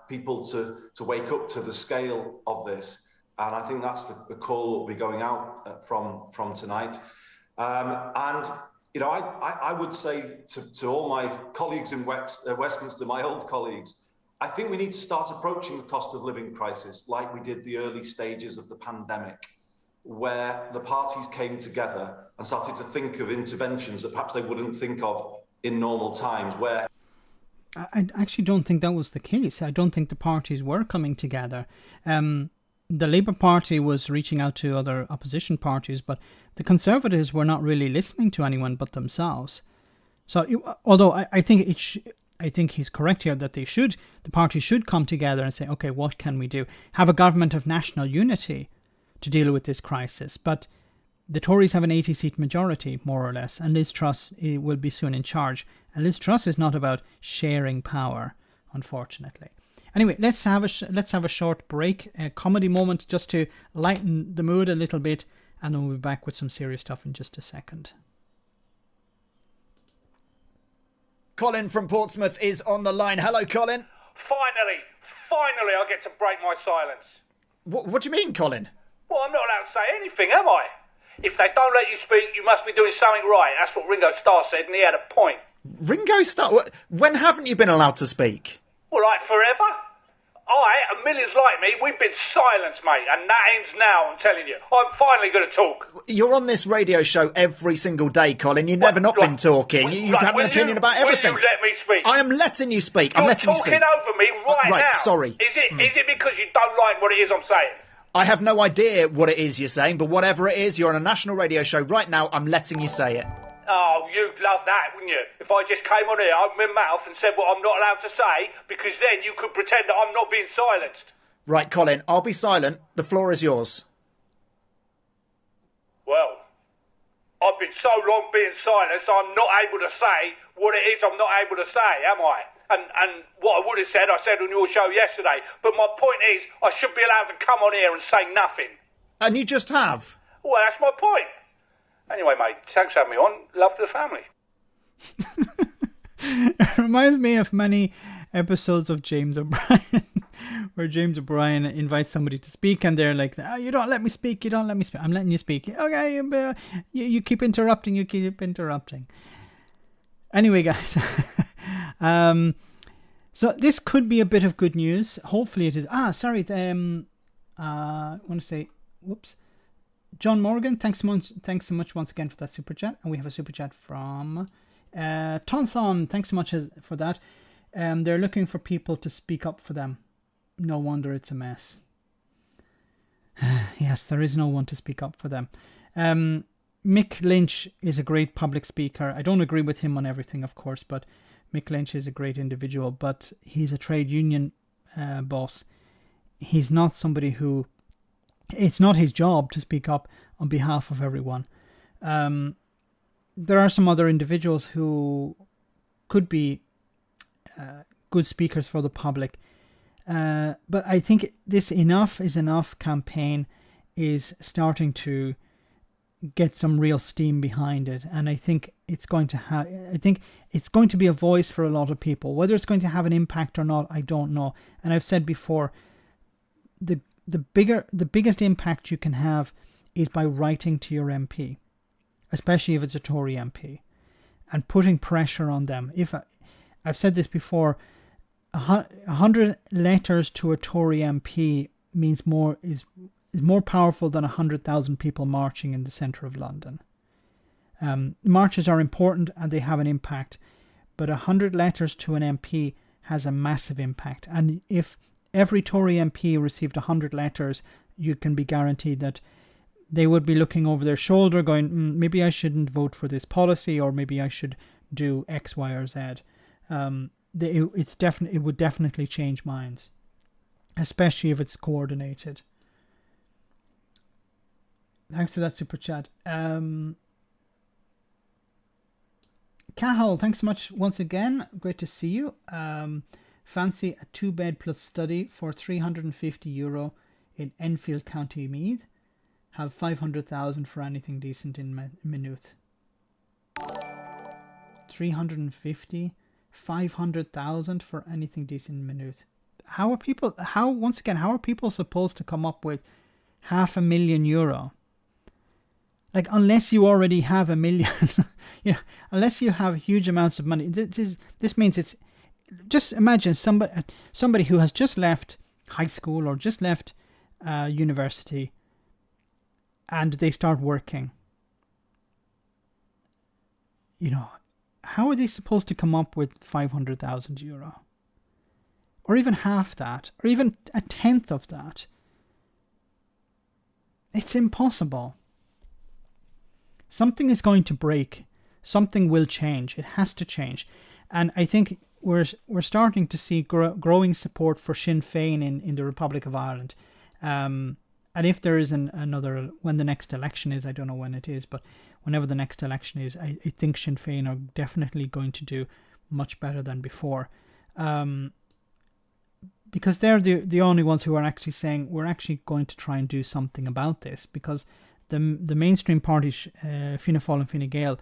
people to wake up to the scale of this. And I think that's the call that will be going out from tonight. And, you know, I would say to all my colleagues in Westminster, my old colleagues, I think we need to start approaching the cost of living crisis like we did the early stages of the pandemic, where the parties came together and started to think of interventions that perhaps they wouldn't think of in normal times, where... I actually don't think that was the case. I don't think the parties were coming together. The Labour Party was reaching out to other opposition parties, but the Conservatives were not really listening to anyone but themselves. So, although I think I think he's correct here that the party should come together and say, okay, what can we do? Have a government of national unity to deal with this crisis. But the Tories have an 80-seat majority, more or less, and Liz Truss will be soon in charge. And Liz Truss is not about sharing power, unfortunately. Anyway, let's have a short break, a comedy moment, just to lighten the mood a little bit, and then we'll be back with some serious stuff in just a second. Colin from Portsmouth is on the line. Hello, Colin. Finally, I get to break my silence. What do you mean, Colin? Well, I'm not allowed to say anything, am I? If they don't let you speak, you must be doing something right. That's what Ringo Starr said, and he had a point. Ringo Starr? When haven't you been allowed to speak? Well, like forever. I, and millions like me, we've been silenced, mate, and that ends now, I'm telling you. I'm finally going to talk. You're on this radio show every single day, Colin. You've never not been talking. You've had an opinion about everything. Will you let me speak? I am letting you speak. You're I'm letting you speak. talking over me right now. Right, sorry. Is it because you don't like what it is I'm saying? I have no idea what it is you're saying, but whatever it is, you're on a national radio show right now. I'm letting you say it. Oh, you'd love that, wouldn't you? If I just came on here, opened my mouth and said what I'm not allowed to say, because then you could pretend that I'm not being silenced. Right, Colin, I'll be silent. The floor is yours. Well, I've been so long being silenced, I'm not able to say what it is I'm not able to say, am I? And what I would have said, I said on your show yesterday. But my point is, I should be allowed to come on here and say nothing. And you just have. Well, that's my point. Anyway, mate, thanks for having me on. Love to the family. It reminds me of many episodes of James O'Brien, where James O'Brien invites somebody to speak, and they're like, oh, you don't let me speak, you don't let me speak. I'm letting you speak. Okay, you keep interrupting, you keep interrupting. Anyway, guys, so this could be a bit of good news. Hopefully it is. I want to say, whoops. John Morgan, thanks so much once again for that super chat. And we have a super chat from Tonthon. Thanks so much for that. They're looking for people to speak up for them. No wonder it's a mess. Yes, there is no one to speak up for them. Mick Lynch is a great public speaker. I don't agree with him on everything, of course, but Mick Lynch is a great individual. But he's a trade union boss. He's not somebody who... It's not his job to speak up on behalf of everyone. There are some other individuals who could be good speakers for the public. But I think this Enough is Enough campaign is starting to get some real steam behind it. And I think it's going to be a voice for a lot of people. Whether it's going to have an impact or not, I don't know. And I've said before the biggest impact you can have is by writing to your MP, especially if it's a Tory MP, and putting pressure on them. If I've said this before, 100 letters to a Tory MP means is more powerful than 100,000 people marching in the centre of London. Marches are important and they have an impact, but 100 letters to an MP has a massive impact. And if every Tory MP received 100 letters, you can be guaranteed that they would be looking over their shoulder going, maybe I shouldn't vote for this policy, or maybe I should do X, Y, or Z. It would definitely change minds, especially if it's coordinated. Thanks to that super chat. Cahill, thanks so much once again. Great to see you. Fancy a 2-bed plus study for €350 in Enfield, County Meath. Have 500,000 for anything decent in Maynooth. 350, 500,000 for anything decent in Maynooth. How are people supposed to come up with €500,000? Like, unless you already have $1 million, unless you have huge amounts of money. This means it's, just imagine somebody who has just left high school or just left university, and they start working. How are they supposed to come up with €500,000? Or even half that, or even a tenth of that? It's impossible. Something is going to break. Something will change. It has to change. And I think we're starting to see growing support for Sinn Féin in the Republic of Ireland. And if there is another, when the next election is, I don't know when it is, but whenever the next election is, I think Sinn Féin are definitely going to do much better than before. Because they're the only ones who are actually saying, we're actually going to try and do something about this. Because the mainstream parties, Fianna Fáil and Fine Gael,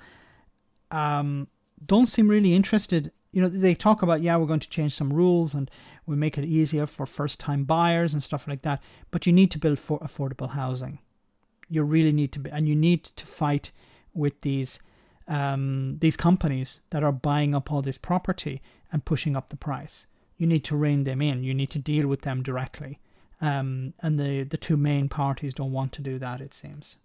don't seem really interested. They talk about, we're going to change some rules and we'll make it easier for first-time buyers and stuff like that. But you need to build for affordable housing. You really need to, and you need to fight with these companies that are buying up all this property and pushing up the price. You need to rein them in. You need to deal with them directly. And the two main parties don't want to do that, it seems.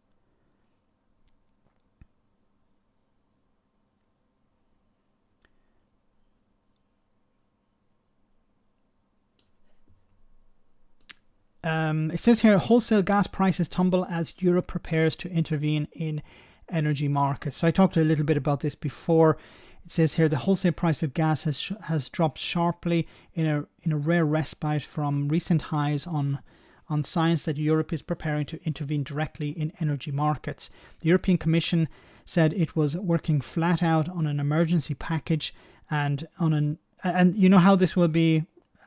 It says here, wholesale gas prices tumble as Europe prepares to intervene in energy markets. So I talked a little bit about this before. It says here the wholesale price of gas has dropped sharply in a rare respite from recent highs on signs that Europe is preparing to intervene directly in energy markets. The European Commission said it was working flat out on an emergency package and you know how this will be.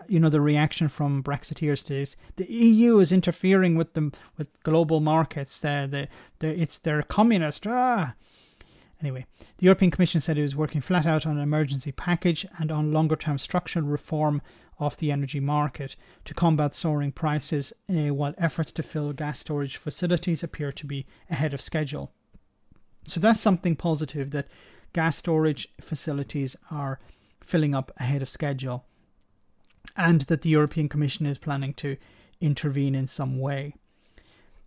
The reaction from Brexiteers to this. The EU is interfering with global markets. They're communist. Anyway, the European Commission said it was working flat out on an emergency package and on longer-term structural reform of the energy market to combat soaring prices, while efforts to fill gas storage facilities appear to be ahead of schedule. So that's something positive, that gas storage facilities are filling up ahead of schedule, and that the European Commission is planning to intervene in some way.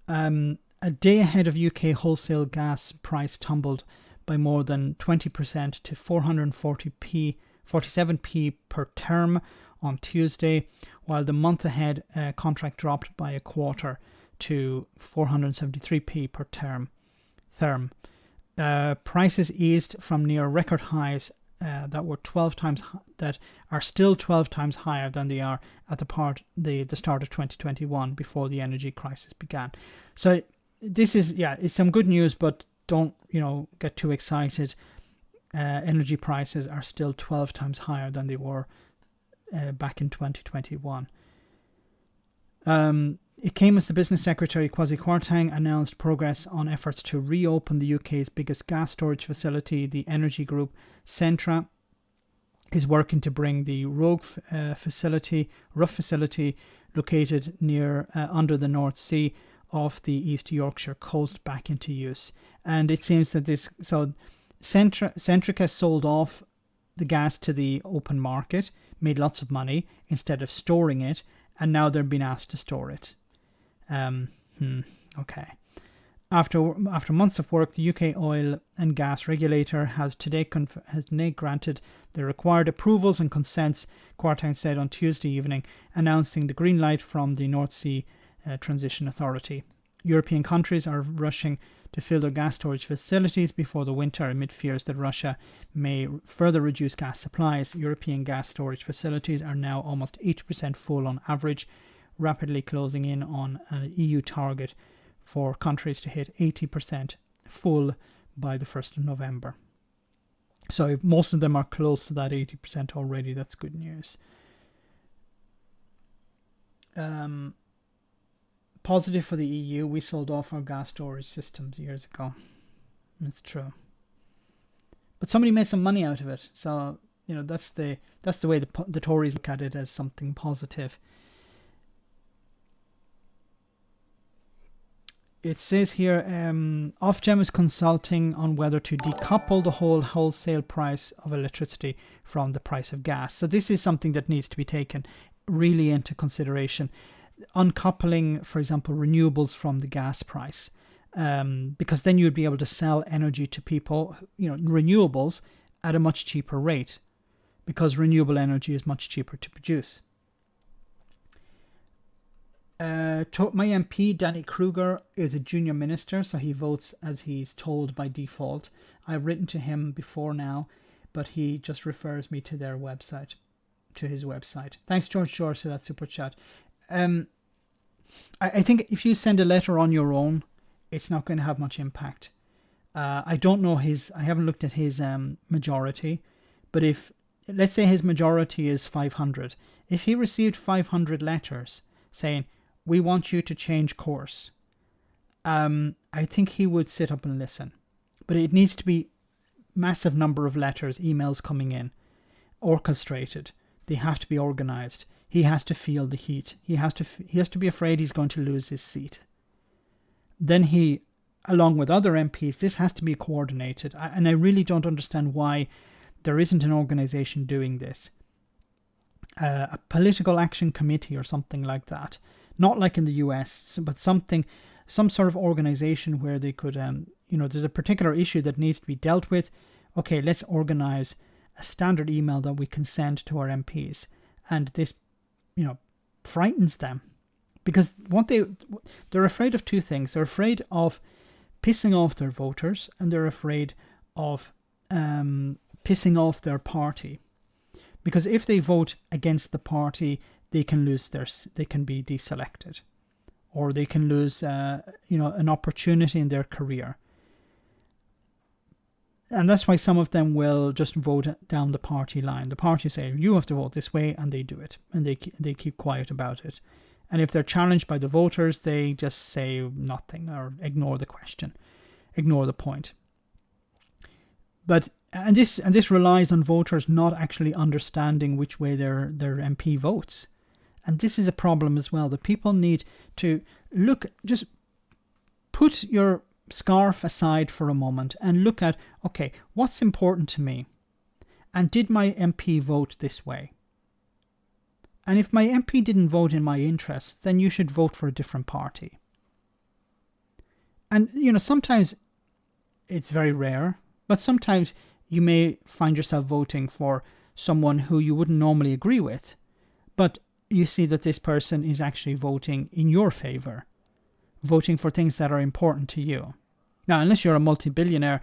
A day ahead of UK wholesale gas price tumbled by more than 20% to 47p per term on Tuesday, while the month ahead contract dropped by a quarter to 473p per term. Prices eased from near record highs that are still 12 times higher than they are at the start of 2021, before the energy crisis began. So this is, it's some good news, but don't get too excited. Energy prices are still 12 times higher than they were back in 2021. It came as the Business Secretary Kwasi Kwarteng announced progress on efforts to reopen the UK's biggest gas storage facility. The energy group Centra is working to bring the Rough facility located near under the North Sea off the East Yorkshire coast back into use. And it seems that Centrica sold off the gas to the open market, made lots of money instead of storing it, and now they're being asked to store it. Okay. After months of work, the UK oil and gas regulator has today granted the required approvals and consents, Kwarteng said on Tuesday evening, announcing the green light from the North Sea Transition Authority. European countries are rushing to fill their gas storage facilities before the winter amid fears that Russia may further reduce gas supplies. European gas storage facilities are now almost 80% full on average, rapidly closing in on an EU target for countries to hit 80% full by the 1st of November. So if most of them are close to that 80% already, that's good news. Positive for the EU, we sold off our gas storage systems years ago. It's true. But somebody made some money out of it. So, that's the way the Tories look at it, as something positive. It says here, Ofgem is consulting on whether to decouple the wholesale price of electricity from the price of gas. So this is something that needs to be taken really into consideration. Uncoupling, for example, renewables from the gas price, because then you'd be able to sell energy to people, renewables at a much cheaper rate, because renewable energy is much cheaper to produce. My MP, Danny Kruger, is a junior minister, so he votes as he's told by default. I've written to him before now, but he just refers me to their website, to his website. Thanks, George, for that super chat. I think if you send a letter on your own, it's not going to have much impact. I don't know I haven't looked at his majority, but let's say his majority is 500. If he received 500 letters saying, we want you to change course, I think he would sit up and listen. But it needs to be massive number of letters, emails coming in, orchestrated. They have to be organized. He has to feel the heat. He has to be afraid he's going to lose his seat. Then he, along with other MPs, this has to be coordinated. And I really don't understand why there isn't an organization doing this. A political action committee or something like that. Not like in the US, but some sort of organization where they could, there's a particular issue that needs to be dealt with. Okay, let's organize a standard email that we can send to our MPs. And this, frightens them. Because they're afraid of two things. They're afraid of pissing off their voters, and they're afraid of pissing off their party. Because if they vote against the party, they can they can be deselected, or they can lose, an opportunity in their career. And that's why some of them will just vote down the party line. The party say, you have to vote this way, and they do it. And they keep quiet about it. And if they're challenged by the voters, they just say nothing or ignore the question, ignore the point. But and this relies on voters not actually understanding which way their MP votes. And this is a problem as well. The people need to just put your scarf aside for a moment and look at, okay, what's important to me? And did my MP vote this way? And if my MP didn't vote in my interests, then you should vote for a different party. And, sometimes it's very rare, but sometimes you may find yourself voting for someone who you wouldn't normally agree with, but you see that this person is actually voting in your favor, voting for things that are important to you. Now, unless you're a multi-billionaire,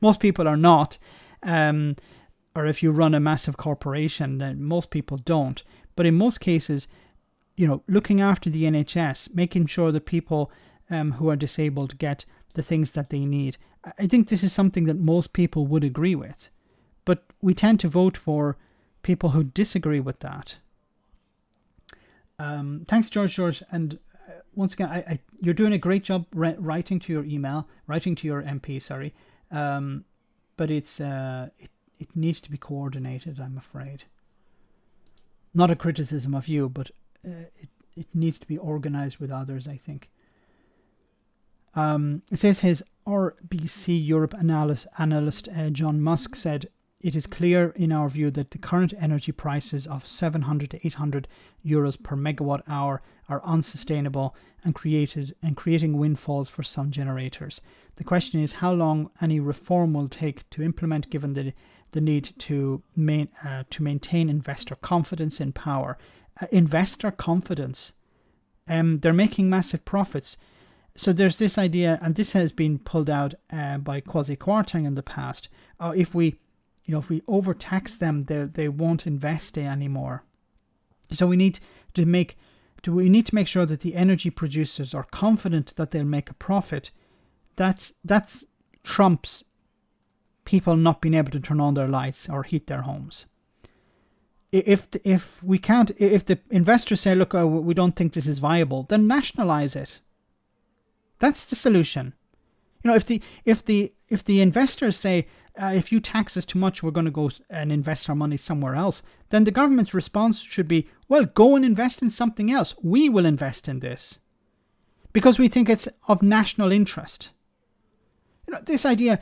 most people are not, or if you run a massive corporation, then most people don't. But in most cases, looking after the NHS, making sure that people who are disabled get the things that they need, I think this is something that most people would agree with. But we tend to vote for people who disagree with that. Thanks, George, and once again, you're doing a great job writing to your MP, sorry. But it needs to be coordinated, I'm afraid. Not a criticism of you, but it needs to be organized with others, I think. It says his RBC Europe analyst John Musk said, "It is clear in our view that the current energy prices of 700 to 800 euros per megawatt hour are unsustainable and creating windfalls for some generators. The question is how long any reform will take to implement, given the need to maintain investor confidence in power." Investor confidence. They're making massive profits. So there's this idea, and this has been pulled out by Kwasi Kwarteng in the past. If we overtax them, they won't invest anymore. So we need to make sure that the energy producers are confident that they'll make a profit. That's trumps people not being able to turn on their lights or heat their homes. If the investors say, look, we don't think this is viable, then nationalize it. That's the solution. If the investors say, if you tax us too much, we're going to go and invest our money somewhere else, then the government's response should be, well, go and invest in something else. We will invest in this because we think it's of national interest. This idea,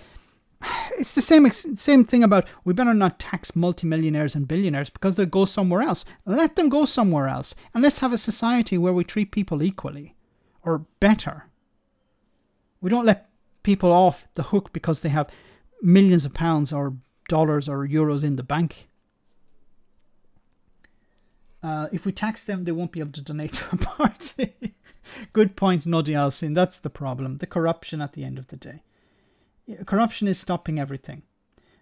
it's the same thing about we better not tax multimillionaires and billionaires because they'll go somewhere else. Let them go somewhere else, and let's have a society where we treat people equally or better. We don't let people off the hook because they have millions of pounds or dollars or euros in the bank. If we tax them, they won't be able to donate to a party. Good point, Nodi Alcin. That's the problem. The corruption at the end of the day. Corruption is stopping everything.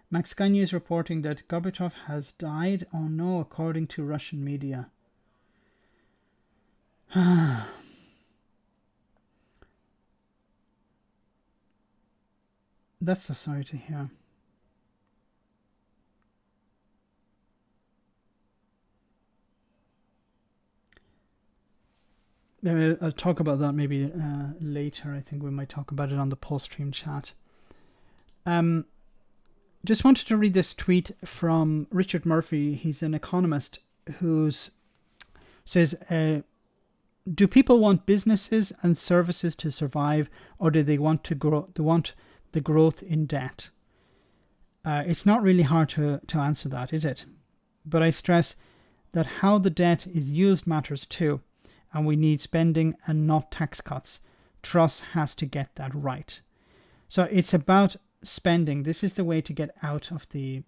Max Gagne is reporting that Gorbachev has died. Oh no, according to Russian media. That's so sorry to hear. Maybe I'll talk about that maybe later. I think we might talk about it on the post-stream chat. Just wanted to read this tweet from Richard Murphy. He's an economist who says, do people want businesses and services to survive, or do they want to grow? They want the growth in debt? It's not really hard to answer that, is it? But I stress that how the debt is used matters too, and we need spending and not tax cuts. Truss has to get that right. So it's about spending. This is the way to get out of this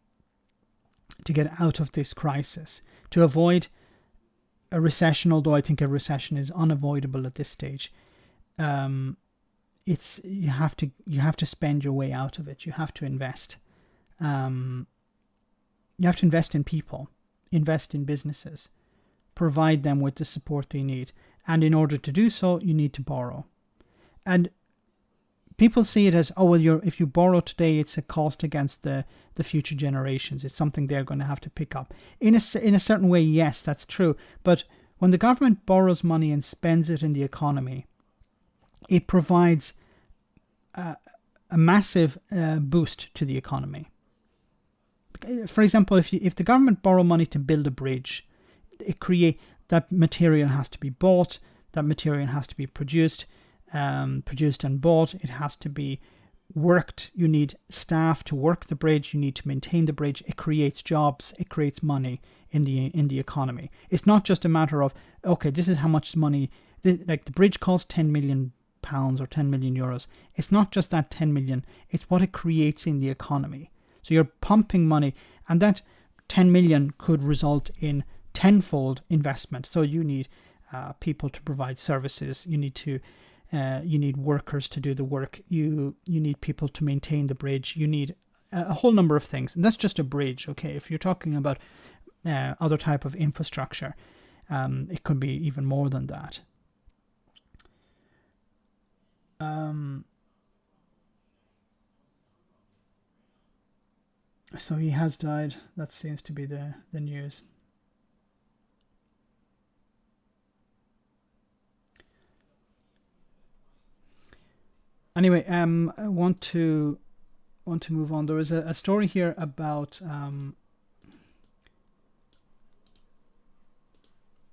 crisis, to avoid a recession, although I think a recession is unavoidable at this stage. You have to spend your way out of it. You have to invest. You have to invest in people, invest in businesses, provide them with the support they need. And in order to do so, you need to borrow. And people see it as, oh, well, if you borrow today, it's a cost against the future generations. It's something they're going to have to pick up. In a certain way, yes, that's true. But when the government borrows money and spends it in the economy, it provides a massive boost to the economy. For example, if the government borrow money to build a bridge, that material has to be bought, that material has to be produced and bought. It has to be worked. You need staff to work the bridge. You need to maintain the bridge. It creates jobs. It creates money in the economy. It's not just a matter of, okay, this is how much money. Like the bridge costs 10 million pounds or 10 million euros. It's not just that 10 million. It's what it creates in the economy. So you're pumping money, and that 10 million could result in tenfold investment. So you need people to provide services. You need workers to do the work. You need people to maintain the bridge. You need a whole number of things. And that's just a bridge, okay? If you're talking about other type of infrastructure, it could be even more than that. So he has died. That seems to be the news. Anyway, I want to move on. There was a story here about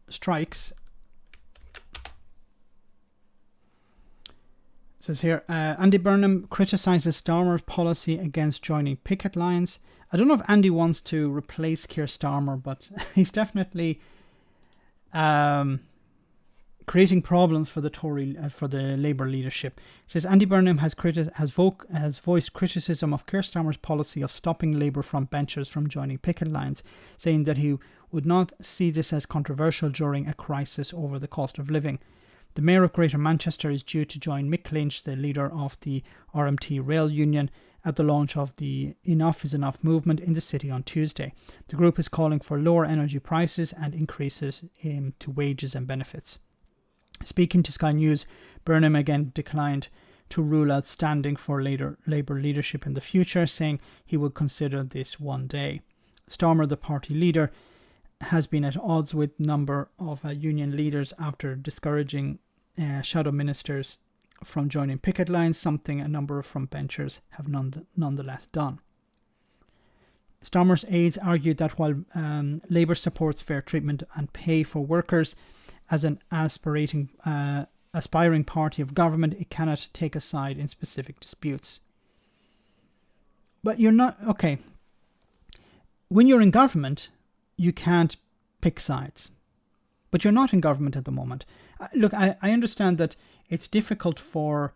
strikes It says here, Andy Burnham criticises Starmer's policy against joining picket lines. I don't know if Andy wants to replace Keir Starmer, but he's definitely creating problems for the Tory, for the Labour leadership. It says Andy Burnham has voiced criticism of Keir Starmer's policy of stopping Labour frontbenchers from joining picket lines, saying that he would not see this as controversial during a crisis over the cost of living. The Mayor of Greater Manchester is due to join Mick Lynch, the leader of the RMT Rail Union, at the launch of the Enough is Enough movement in the city on Tuesday. The group is calling for lower energy prices and increases to wages and benefits. Speaking to Sky News, Burnham again declined to rule out standing for Labour leadership in the future, saying he would consider this one day. Starmer, the party leader, has been at odds with a number of union leaders after discouraging shadow ministers from joining picket lines, something a number of frontbenchers have nonetheless done. Starmer's aides argued that while Labour supports fair treatment and pay for workers as an aspiring party of government, it cannot take a side in specific disputes. But you're not... Okay. When you're in government, you can't pick sides. But you're not in government at the moment. Look, I understand that it's difficult for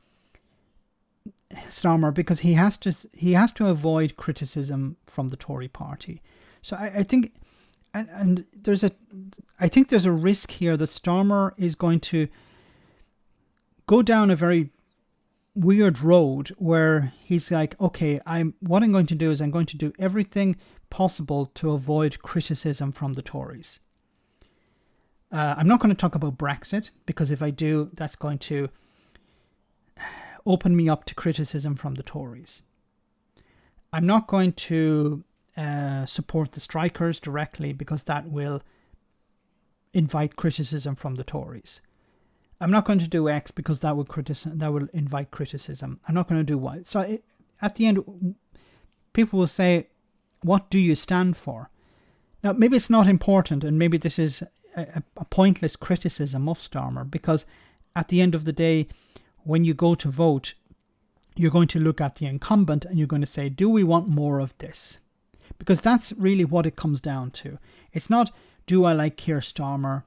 Starmer because he has to avoid criticism from the Tory party. So I think, and I think there's a risk here that Starmer is going to go down a very weird road where he's like, okay, what I'm going to do is I'm going to do everything possible to avoid criticism from the Tories. I'm not going to talk about Brexit because if I do, that's going to open me up to criticism from the Tories. I'm not going to support the strikers directly because that will invite criticism from the Tories. I'm not going to do X because that will invite criticism. I'm not going to do Y. So at the end, people will say, what do you stand for? Now, maybe it's not important, and maybe this is a pointless criticism of Starmer, because at the end of the day, when you go to vote, you're going to look at the incumbent and you're going to say, do we want more of this? Because that's really what it comes down to. It's not, do I like Keir Starmer?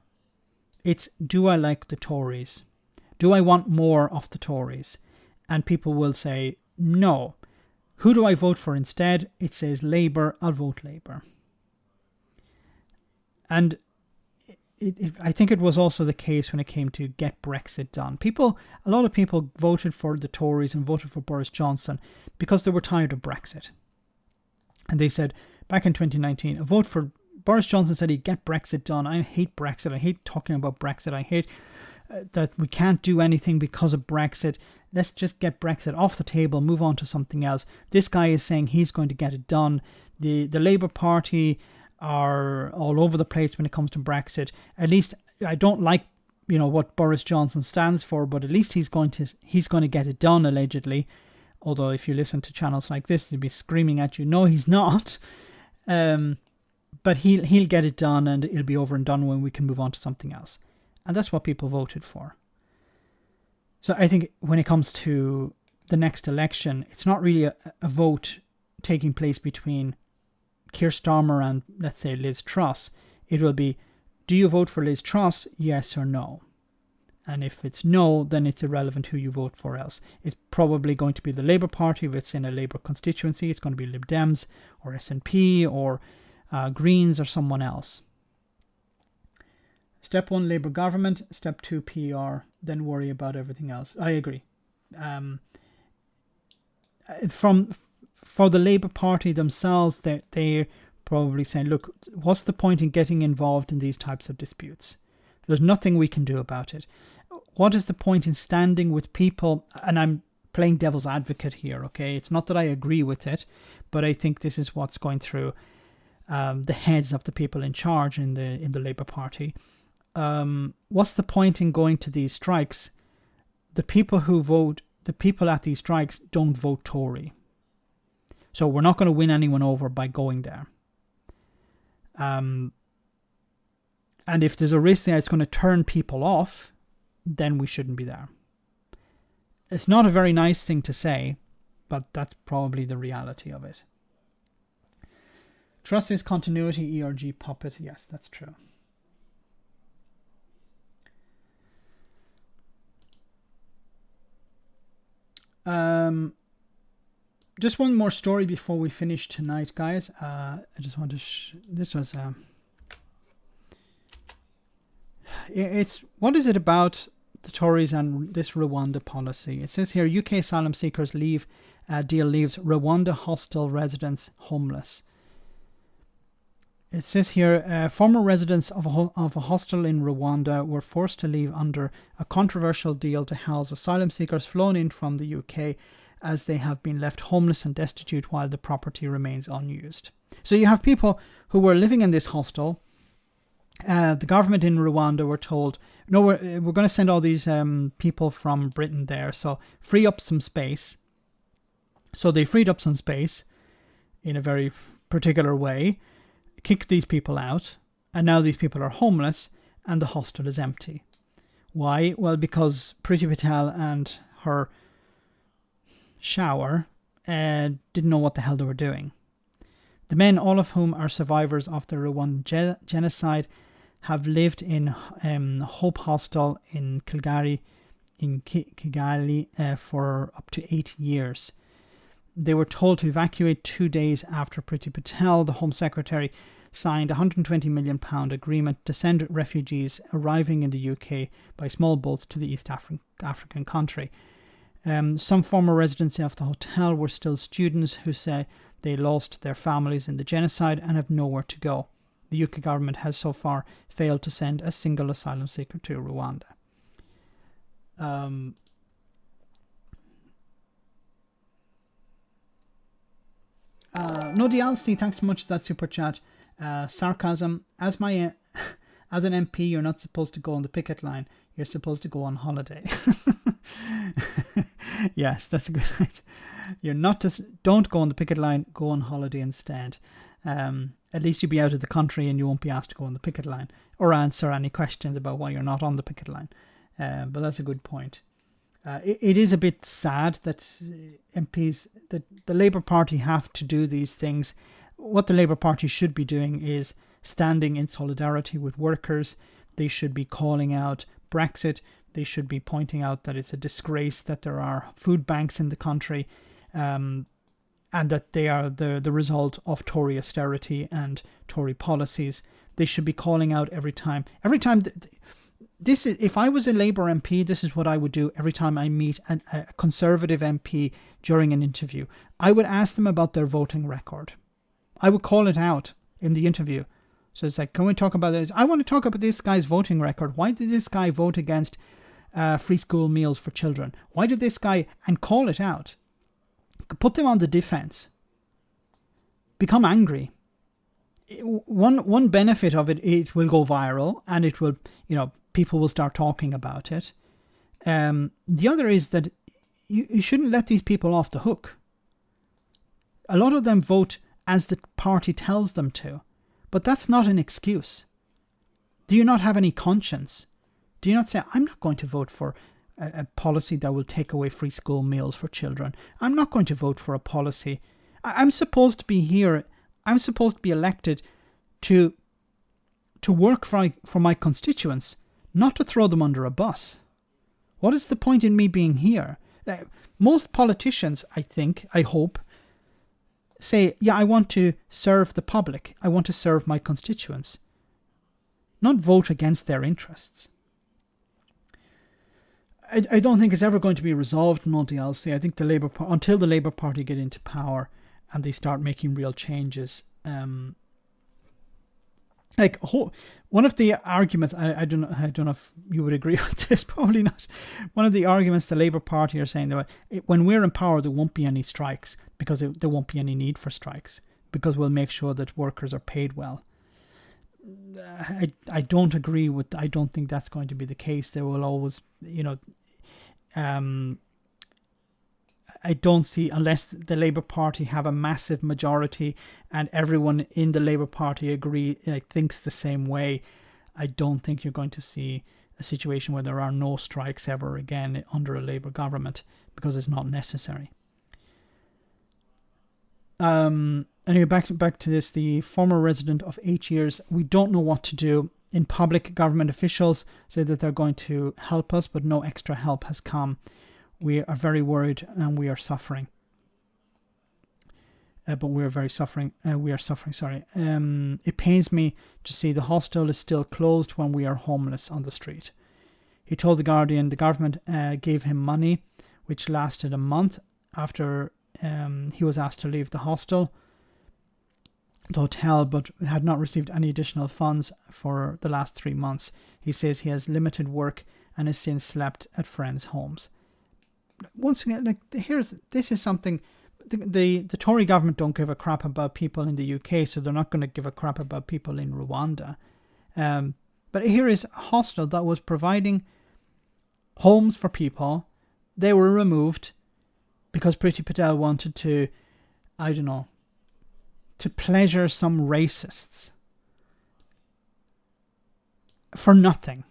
It's, do I like the Tories? Do I want more of the Tories? And people will say, no. Who do I vote for instead? It says Labour, I'll vote Labour. And I think it was also the case when it came to get Brexit done. A lot of people voted for the Tories and voted for Boris Johnson because they were tired of Brexit. And they said, back in 2019, a vote for Boris Johnson said he'd get Brexit done. I hate Brexit. I hate talking about Brexit. I hate that we can't do anything because of Brexit. Let's just get Brexit off the table, move on to something else. This guy is saying he's going to get it done. The Labour Party are all over the place when it comes to Brexit. At least I don't like, what Boris Johnson stands for, but at least he's going to get it done, allegedly. Although if you listen to channels like this, they'll be screaming at you, no, he's not. But he'll get it done and it'll be over and done when we can move on to something else. And that's what people voted for. So I think when it comes to the next election, it's not really a vote taking place between Keir Starmer and, let's say, Liz Truss. It will be, do you vote for Liz Truss, yes or no? And if it's no, then it's irrelevant who you vote for else. It's probably going to be the Labour Party if it's in a Labour constituency. It's going to be Lib Dems or SNP or Greens or someone else. Step 1, Labour government. Step 2, PR. Then worry about everything else. I agree. For the Labour Party themselves, they're probably saying, look, what's the point in getting involved in these types of disputes? There's nothing we can do about it. What is the point in standing with people? And I'm playing devil's advocate here, okay? It's not that I agree with it, but I think this is what's going through the heads of the people in charge in the Labour Party. What's the point in going to these strikes? The people at these strikes don't vote Tory. So we're not going to win anyone over by going there. And if there's a risk that it's going to turn people off, then we shouldn't be there. It's not a very nice thing to say, but that's probably the reality of it. Truss is continuity, ERG puppet. Yes, that's true. Just one more story before we finish tonight, guys. I just want to. This was. It's what is it about the Tories and this Rwanda policy? It says here UK asylum seekers deal leaves Rwanda hostel residents homeless. It says here former residents of a hostel in Rwanda were forced to leave under a controversial deal to house asylum seekers flown in from the UK, as they have been left homeless and destitute while the property remains unused. So you have people who were living in this hostel. The government in Rwanda were told, no, we're going to send all these people from Britain there, so free up some space. So they freed up some space in a very particular way, kicked these people out, and now these people are homeless and the hostel is empty. Why? Well, because Priti Patel and her shower didn't know what the hell they were doing. The men, all of whom are survivors of the Rwandan genocide, have lived in Hope Hostel in Kigali for up to 8 years. They were told to evacuate 2 days after Priti Patel, the Home Secretary, signed a £120 million agreement to send refugees arriving in the UK by small boats to the East African country. Some former residents of the hotel were still students who say they lost their families in the genocide and have nowhere to go. The UK government has so far failed to send a single asylum seeker to Rwanda. No DLC, thanks so much for that super chat. Sarcasm, as an MP, you're not supposed to go on the picket line. You're supposed to go on holiday. Yes, that's a good idea. Don't go on the picket line, go on holiday instead. At least you'll be out of the country and you won't be asked to go on the picket line or answer any questions about why you're not on the picket line. But that's a good point. It is a bit sad that MPs, that the Labour Party have to do these things. What the Labour Party should be doing is standing in solidarity with workers. They should be calling out Brexit. They should be pointing out that it's a disgrace that there are food banks in the country, and that they are the result of Tory austerity and Tory policies. They should be calling out every time. This is, if I was a Labour MP, this is what I would do every time I meet a Conservative MP during an interview. I would ask them about their voting record. I would call it out in the interview. So it's like, can we talk about this? I want to talk about this guy's voting record. Why did this guy vote against free school meals for children? Why did this guy, and call it out. Put them on the defense. Become angry. One benefit of it, it will go viral and it will, people will start talking about it. The other is that you shouldn't let these people off the hook. A lot of them vote as the party tells them to, but that's not an excuse. Do you not have any conscience? Do you not say, I'm not going to vote for a policy that will take away free school meals for children? I'm not going to vote for a policy. I'm supposed to be here. I'm supposed to be elected to work for my constituents, not to throw them under a bus. What is the point in me being here? Most politicians, I hope, say, yeah, I want to serve the public. I want to serve my constituents, not vote against their interests. I don't think it's ever going to be resolved, no DLC. I think until the Labour Party get into power and they start making real changes, one of the arguments, I don't know if you would agree with this, probably not. One of the arguments the Labour Party are saying that when we're in power, there won't be any strikes because there won't be any need for strikes because we'll make sure that workers are paid well. I don't agree with. I don't think that's going to be the case. There will always, I don't see, unless the Labour Party have a massive majority and everyone in the Labour Party thinks the same way, I don't think you're going to see a situation where there are no strikes ever again under a Labour government, because it's not necessary. Anyway, back to this. The former resident of 8 years, we don't know what to do. In public, government officials say that they're going to help us, but no extra help has come. We are very worried and we are suffering. But we are suffering. Sorry. It pains me to see the hostel is still closed when we are homeless on the street. He told The Guardian the government gave him money, which lasted a month after he was asked to leave the hotel, but had not received any additional funds for the last 3 months. He says he has limited work and has since slept at friends' homes. Once again, this is something. The Tory government don't give a crap about people in the UK, so they're not going to give a crap about people in Rwanda. But here is a hostel that was providing homes for people. They were removed because Priti Patel wanted to, I don't know, to pleasure some racists for nothing.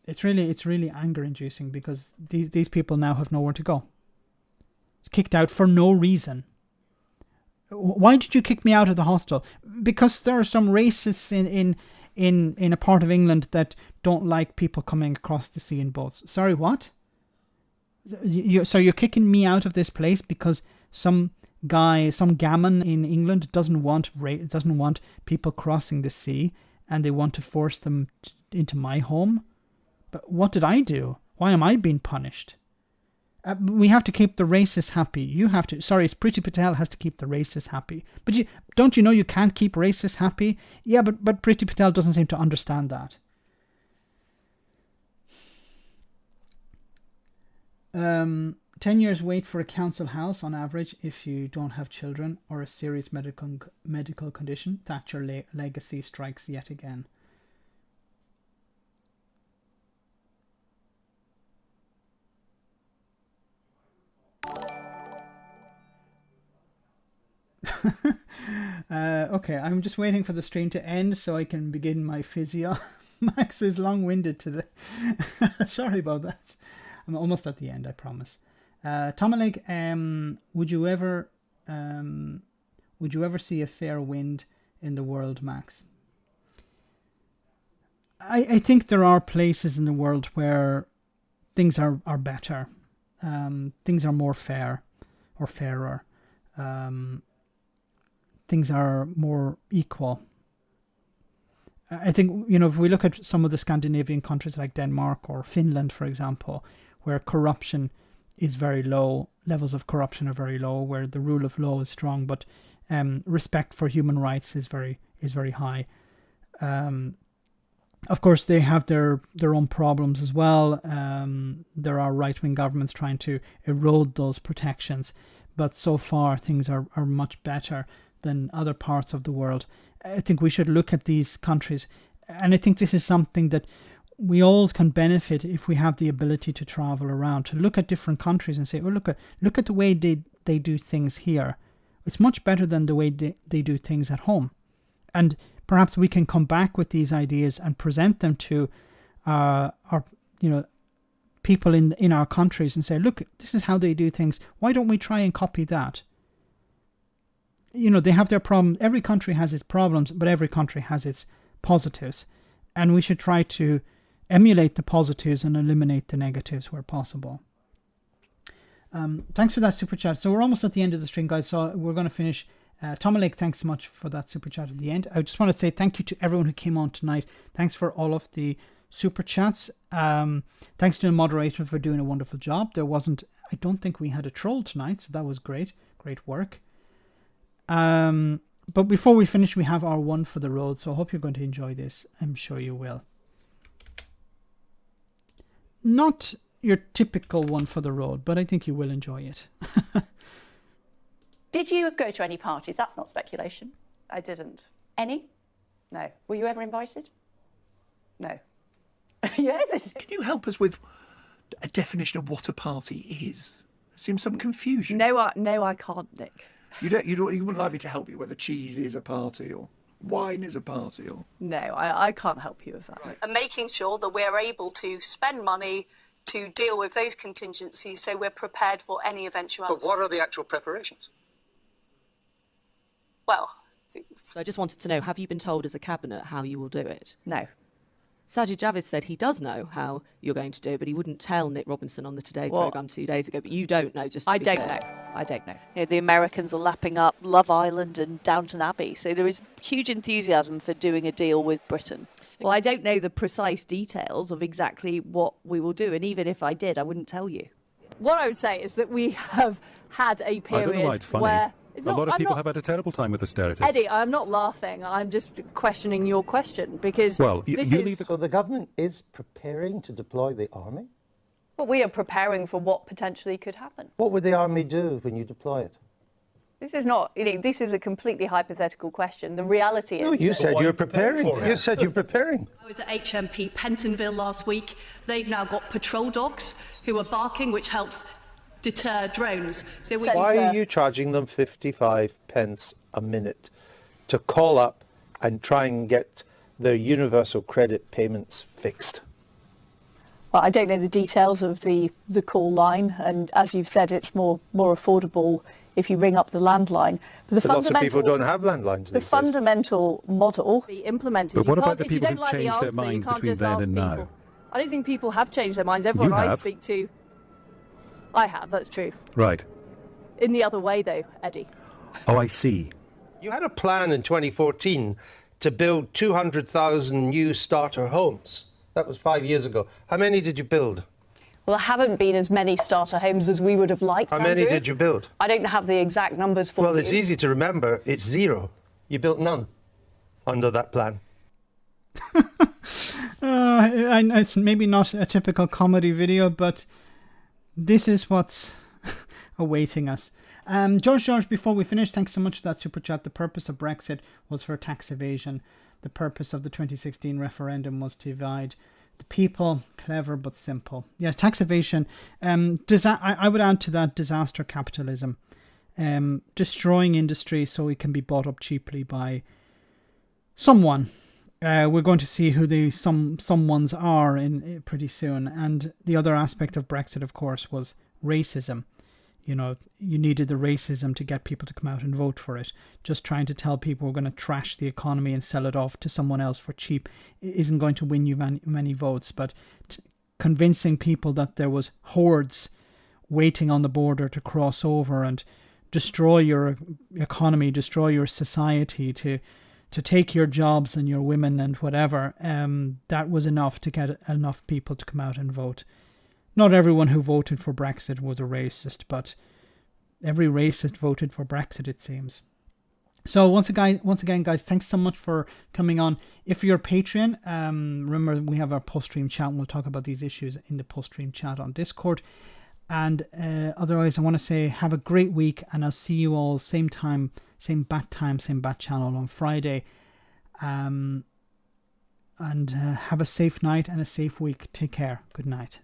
It's really anger-inducing, because these people now have nowhere to go. Kicked out for no reason. Why did you kick me out of the hostel? Because there are some racists in a part of England that don't like people coming across the sea in boats. Sorry, what? So you're kicking me out of this place because some gammon in England doesn't want people crossing the sea, and they want to force them into my home? But what did I do? Why am I being punished? We have to keep the racists happy. You have to. Sorry, Priti Patel has to keep the racists happy. But don't you know you can't keep racists happy? Yeah, but Priti Patel doesn't seem to understand that. 10 years wait for a council house on average if you don't have children or a serious medical condition. Thatcher legacy strikes yet again. Okay, I'm just waiting for the stream to end so I can begin my physio. Max is long-winded today. Sorry about that. I'm almost at the end, I promise. Tomalig, would you ever see a fair wind in the world, Max? I think there are places in the world where things are better. Things are more fair or fairer. Things are more equal. I think, if we look at some of the Scandinavian countries like Denmark or Finland, for example, where corruption is very low, levels of corruption are very low, where the rule of law is strong, but respect for human rights is very high. Of course, they have their own problems as well. There are right-wing governments trying to erode those protections, but so far things are much better than other parts of the world. I think we should look at these countries, and I think this is something that we all can benefit if we have the ability to travel around, to look at different countries and say, well, look at the way they do things here. It's much better than the way they do things at home. And perhaps we can come back with these ideas and present them to our people in our countries and say, look, this is how they do things. Why don't we try and copy that? They have their problems. Every country has its problems, but every country has its positives. And we should try to emulate the positives and eliminate the negatives where possible. Thanks for that super chat. So we're almost at the end of the stream, guys. So we're going to finish. Tom Lake, thanks so much for that super chat at the end. I just want to say thank you to everyone who came on tonight. Thanks for all of the super chats. Thanks to the moderator for doing a wonderful job. I don't think we had a troll tonight, so that was great. Great work. But before we finish, we have our one for the road, so I hope you're going to enjoy this. I'm sure you will. Not your typical one for the road, but I think you will enjoy it. Did you go to any parties? That's not speculation. I didn't. Any? No. Were you ever invited? No. Yes. Can you help us with a definition of what a party is? There seems some confusion. No, I can't, Nick. You wouldn't like me to help you whether cheese is a party or wine is a party. Or No, I can't help you with that. And making sure that we're able to spend money to deal with those contingencies so we're prepared for any eventuality. But what are the actual preparations? Well, so I just wanted to know, have you been told as a cabinet how you will do it? No. Sajid Javid said he does know how you're going to do it, but he wouldn't tell Nick Robinson on the Today programme 2 days ago. But you don't know, just to I be don't clear. know. I don't know. You know, the Americans are lapping up Love Island and Downton Abbey, so there is huge enthusiasm for doing a deal with Britain. Well, I don't know the precise details of exactly what we will do, and even if I did, I wouldn't tell you. What I would say is that we have had a period I don't know why it's funny. where... A lot of people have had a terrible time with austerity. Eddie, I'm not laughing. I'm just questioning your question because well, So the government is preparing to deploy the army? Well, we are preparing for what potentially could happen. What would the army do when you deploy it? This is not, this is a completely hypothetical question. The reality is... No, you said you were preparing. You said you're preparing. I was at HMP Pentonville last week. They've now got patrol dogs who are barking, which helps deter drones. So why are you charging them 55 pence a minute to call up and try and get their universal credit payments fixed? Well, I don't know the details of the call line, and as you've said, it's more affordable if you ring up the landline. But lots of people don't have landlines. The fundamental model be implemented. But what about the people who've changed their minds between then and now? I don't think people have changed their minds. Everyone I speak to, I have. That's true. Right. In the other way, though, Eddie. Oh, I see. You had a plan in 2014 to build 200,000 new starter homes. That was 5 years ago. How many did you build? Well, there haven't been as many starter homes as we would have liked. How many did you build? I don't have the exact numbers for you. Well, it's easy to remember. It's zero. You built none under that plan. It's maybe not a typical comedy video, but this is what's awaiting us. George, before we finish, thanks so much for that super chat. The purpose of Brexit was for tax evasion. The purpose of the 2016 referendum was to divide the people. Clever but simple. Yes, tax evasion. I would add to that disaster capitalism. Destroying industry so it can be bought up cheaply by someone. We're going to see who the someones are in pretty soon. And the other aspect of Brexit, of course, was racism. You know, you needed the racism to get people to come out and vote for it. Just trying to tell people we're going to trash the economy and sell it off to someone else for cheap isn't going to win you many votes. But convincing people that there was hordes waiting on the border to cross over and destroy your economy, destroy your society, to take your jobs and your women and whatever, that was enough to get enough people to come out and vote. Not everyone who voted for Brexit was a racist, but every racist voted for Brexit, it seems. So once again, guys, thanks so much for coming on. If you're a Patreon, remember we have our post-stream chat, and we'll talk about these issues in the post-stream chat on Discord. And otherwise, I want to say have a great week, and I'll see you all same time, same bat channel on Friday. And have a safe night and a safe week. Take care. Good night.